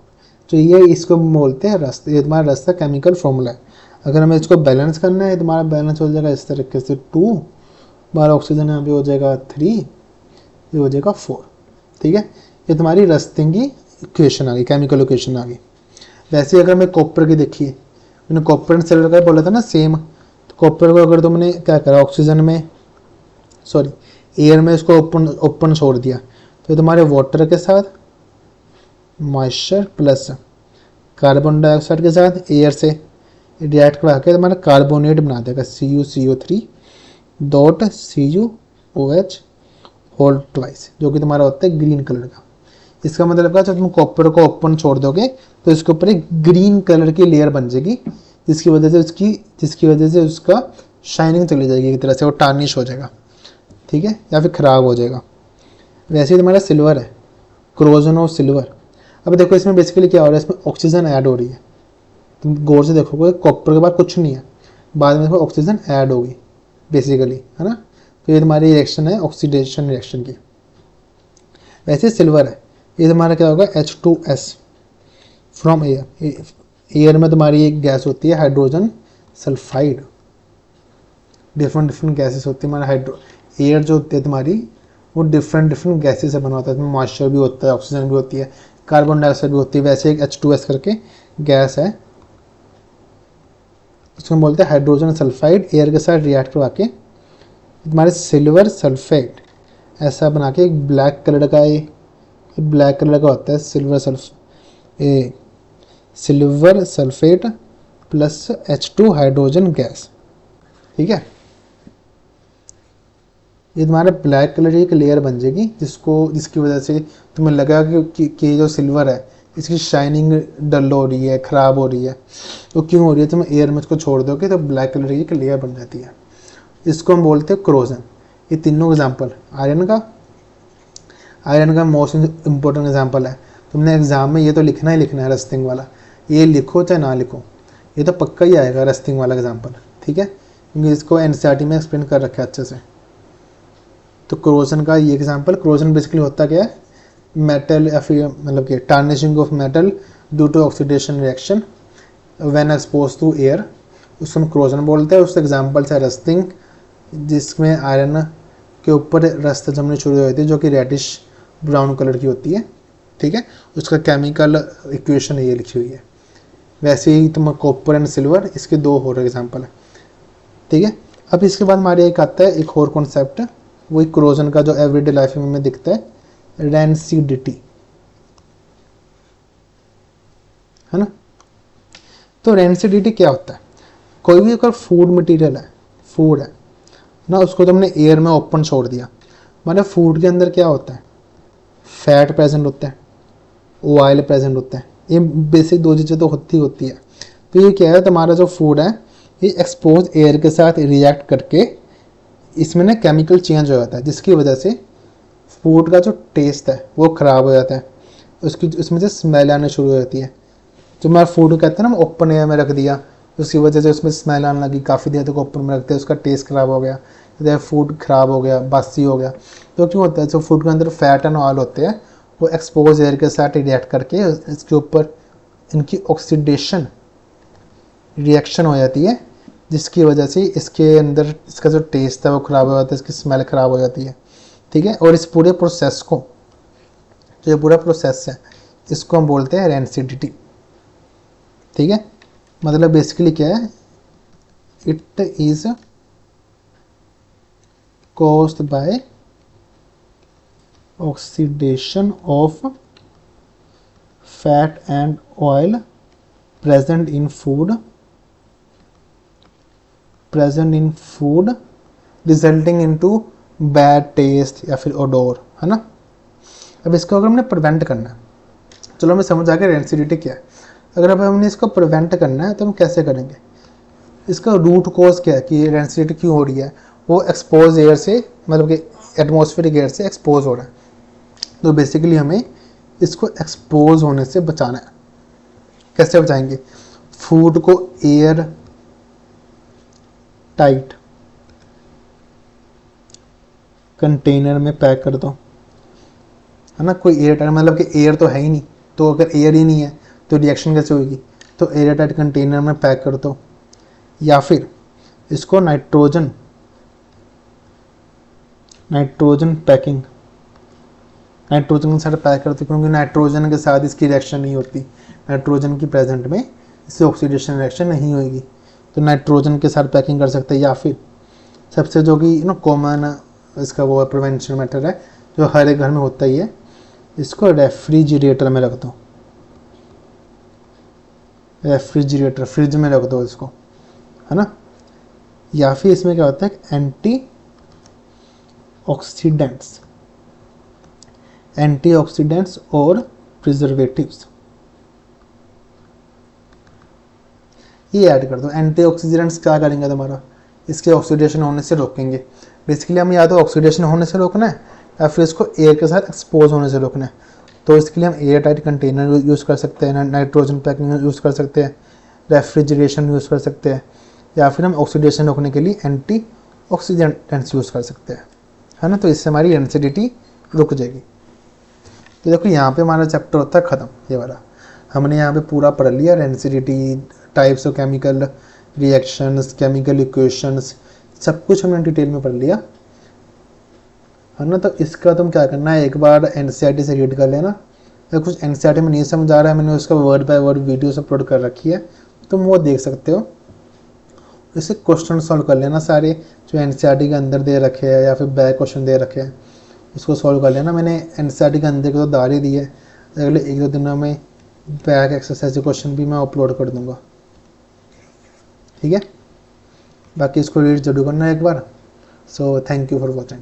तो ये इसको बोलते हैं रस्ट, ये तुम्हारा रस्ट का केमिकल फॉर्मूला है। अगर हमें इसको बैलेंस करना है, तुम्हारा बैलेंस हो जाएगा इस तरीके से 2, हमारा ऑक्सीजन यहाँ पे हो जाएगा 3, ये हो जाएगा 4, ठीक है। ये तुम्हारी रस्टिंग की इक्वेशन आ गई, केमिकल इक्वेशन आ गई। वैसे अगर मैं कॉपर की देखिए, मैंने कॉपर एंड सिल्वर का बोला था ना सेम, तो कॉपर को अगर तुमने क्या करा, ऑक्सीजन में एयर में इसको ओपन छोड़ दिया, तो तुम्हारे वाटर के साथ मॉइस्चर प्लस कार्बन डाइऑक्साइड के साथ एयर से रिएक्ट करा के तुम्हारा कार्बोनेट बना देगा CuCO3.CuOH होल ट्वाइस, जो कि तुम्हारा होता है ग्रीन कलर का। इसका मतलब क्या, जब तुम कॉपर को ओपन छोड़ दोगे तो इसके ऊपर एक ग्रीन कलर की लेयर बन जाएगी, जिसकी वजह से उसका शाइनिंग चली जाएगी, एक तरह से वो टार्निश हो जाएगा, ठीक है, या फिर ख़राब हो जाएगा। वैसे ही तुम्हारा सिल्वर है, क्रोजन ऑफ सिल्वर। अब देखो इसमें बेसिकली क्या हो रहा है, इसमें ऑक्सीजन ऐड हो रही है, तुम गौर से देखोगे कॉपर के बाद कुछ नहीं है, बाद में इसमें ऑक्सीजन ऐड होगी बेसिकली, है ना। तो ये तुम्हारी रिएक्शन है ऑक्सीडेशन रिएक्शन की। वैसे सिल्वर है, ये तुम्हारा क्या होगा, H2S फ्रॉम एयर, एयर में तुम्हारी एक गैस होती है हाइड्रोजन सल्फाइड, डिफरेंट गैसेस होती है हमारा एयर जो होती है तुम्हारी, वो डिफरेंट गैसेस से बना होता है, इसमें मॉइस्चर भी होता है, ऑक्सीजन भी होती है, कार्बन डाइऑक्साइड भी होती है। वैसे एक H2S करके गैस है, उसको बोलते हैं हाइड्रोजन सल्फाइड, एयर के साथ रिएक्ट करवा के तुम्हारे सिल्वर सल्फेट ऐसा बना के एक ब्लैक कलर का होता है silver sulphate plus H2 hydrogen gas, ठीक है। ये तुम्हारा ब्लैक कलर की एक लेयर बन जाएगी जिसकी वजह से तुम्हें लगा कि जो सिल्वर है इसकी शाइनिंग डल हो रही है, ख़राब हो रही है, तो क्यों हो रही है? तुम एयर में इसको छोड़ दोगे तो ब्लैक कलर की एक लेयर बन जाती है, इसको हम बोलते हैं क्रोजन। ये तीनों एग्जाम्पल आयरन का मोस्ट इम्पोर्टेंट एग्जाम्पल है। तुमने एग्जाम में ये तो लिखना ही लिखना है, रस्टिंग वाला, ये लिखो चाहे ना लिखो, ये तो पक्का ही आएगा रस्टिंग वाला एग्जाम्पल, ठीक है, क्योंकि इसको एनसीईआरटी में एक्सप्लेन कर रखा है अच्छे से। तो क्रोजन का ये एग्जाम्पल, क्रोजन बेसिकली होता क्या है? मेटल या फिर मतलब कि tarnishing of metal due to oxidation reaction when expose to air, उसको हम क्रोजन बोलते हैं। उसके एग्जाम्पल्स है रस्टिंग, जिसमें आयरन के ऊपर रस्ट जमनी शुरू हो जाती है जो कि रेडिश ब्राउन कलर की होती है, ठीक है। उसका केमिकल इक्वेशन ये लिखी हुई है। वैसे ही तुम कॉपर एंड सिल्वर, इसके दो और एग्जाम्पल है, ठीक है। अब इसके बाद हमारे एक आता है एक और कॉन्सेप्ट, वही क्रोजन का जो एवरीडे लाइफ में दिखता है, रेंसिडिटी, है ना। तो रेंसिडिटी क्या होता है? कोई भी अगर फूड मटेरियल है, फूड है ना, उसको तुमने एयर में ओपन छोड़ दिया, मतलब फूड के अंदर क्या होता है? फैट प्रेजेंट होता है, ऑयल प्रेजेंट होता है, ये बेसिक दो चीज़ें तो होती है। तो ये क्या है, तुम्हारा जो फूड है ये एक्सपोज एयर के साथ रिएक्ट करके इसमें ना केमिकल चेंज हो जाता है, जिसकी वजह से फूड का जो टेस्ट है वो ख़राब हो जाता है, उसकी उसमें से स्मेल आने शुरू हो जाती है। जो हमारा फूड कहते हैं ना, ओपन एयर में रख दिया, उसकी वजह से उसमें स्मेल आने लगी, काफ़ी देर तक ओपन में रखते हैं, उसका टेस्ट ख़राब हो गया, इधर फूड ख़राब हो गया, बासी हो गया। तो क्यों होता है? जो फूड के अंदर फैट एंड ऑयल होते हैं वो एक्सपोज एयर के साथ रिएक्ट करके इसके ऊपर इनकी ऑक्सीडेशन रिएक्शन हो जाती है, जिसकी वजह से इसके अंदर इसका जो टेस्ट है वो ख़राब हो जाता है, इसकी स्मेल ख़राब हो जाती है, ठीक है। और इस पूरे प्रोसेस को, जो ये पूरा प्रोसेस है, इसको हम बोलते हैं रेंसिडिटी, ठीक है। मतलब बेसिकली क्या है? It is caused by oxidation of fat and oil present in food resulting into bad taste या फिर odor, है ना। अब इसको अगर हमने प्रिवेंट करना है, चलो हमें समझ आ गया रेंसिडिटी क्या है। अगर अब हमने इसको प्रिवेंट करना है तो हम कैसे करेंगे? इसका रूट कॉज क्या है कि रेंसिडिटी क्यों हो रही है? वो एक्सपोज एयर से, मतलब कि एटमॉस्फेरिक एयर से एक्सपोज हो रहा है। तो बेसिकली हमें इसको एक्सपोज होने से बचाना है। कैसे बचाएंगे? फूड को एयर टाइट कंटेनर में पैक कर दो, है ना। कोई एयर टाइट, मतलब कि एयर तो है ही नहीं, तो अगर एयर ही नहीं है तो रिएक्शन कैसे होगी? तो एयर टाइट कंटेनर में पैक कर दो, या फिर इसको नाइट्रोजन पैकिंग, नाइट्रोजन के साथ पैक करते, क्योंकि नाइट्रोजन के साथ इसकी रिएक्शन नहीं होती, नाइट्रोजन की प्रेजेंट में इससे ऑक्सीडेशन रिएक्शन नहीं होगी, तो नाइट्रोजन के साथ पैकिंग कर सकते हैं। या फिर सबसे जो कि कॉमन इसका वो प्रिवेंशन मेथड है, जो हर एक घर में होता ही है, इसको रेफ्रिजरेटर में रख दो, रेफ्रिजरेटर फ्रिज में रख दो इसको, है ना। या फिर इसमें क्या होता है? एंटीऑक्सीडेंट्स और प्रिजर्वेटिव्स, ये ऐड कर दो। एंटीऑक्सीडेंट्स क्या करेंगे? तुम्हारा इसके ऑक्सीडेशन होने से रोकेंगे। बेसिकली हमें या तो ऑक्सीडेशन होने से रोकना है या फिर इसको एयर के साथ एक्सपोज होने से रोकना है। तो इसके लिए हम एयर टाइट कंटेनर यूज़ कर सकते हैं, नाइट्रोजन पैकिंग यूज़ कर सकते हैं, रेफ्रिजरेशन यूज़ कर सकते हैं, या फिर हम ऑक्सीडेशन रोकने के लिए एंटी ऑक्सीडेंट्स यूज़ कर सकते हैं, है ना। तो इससे हमारी रेंसिडिटी रुक जाएगी। तो देखो यहाँ पे हमारा चैप्टर होता है ख़त्म, ये वाला हमने यहाँ पे पूरा पढ़ लिया। Rancidity, types of chemical reactions, chemical equations, सब कुछ हमने डिटेल में पढ़ लिया, है ना। तो इसका तुम क्या करना है, एक बार एनसीईआरटी से रीड कर लेना। अगर कुछ एनसीईआरटी में नहीं समझ आ रहा है, मैंने उसका word by word videos upload कर रखी है, तुम वो देख सकते हो। इससे क्वेश्चन सॉल्व कर लेना सारे जो एनसीईआरटी के अंदर दे रखे हैं या फिर बैक क्वेश्चन दे रखे हैं, उसको सॉल्व कर लेना। मैंने एनसीईआरटी के अंदर के तो दार ही दी है, अगले एक दो दिनों में बैक एक्सरसाइज क्वेश्चन भी मैं अपलोड कर दूंगा, ठीक है। बाकी इसको रीड जरूर करना एक बार। So thank you for watching.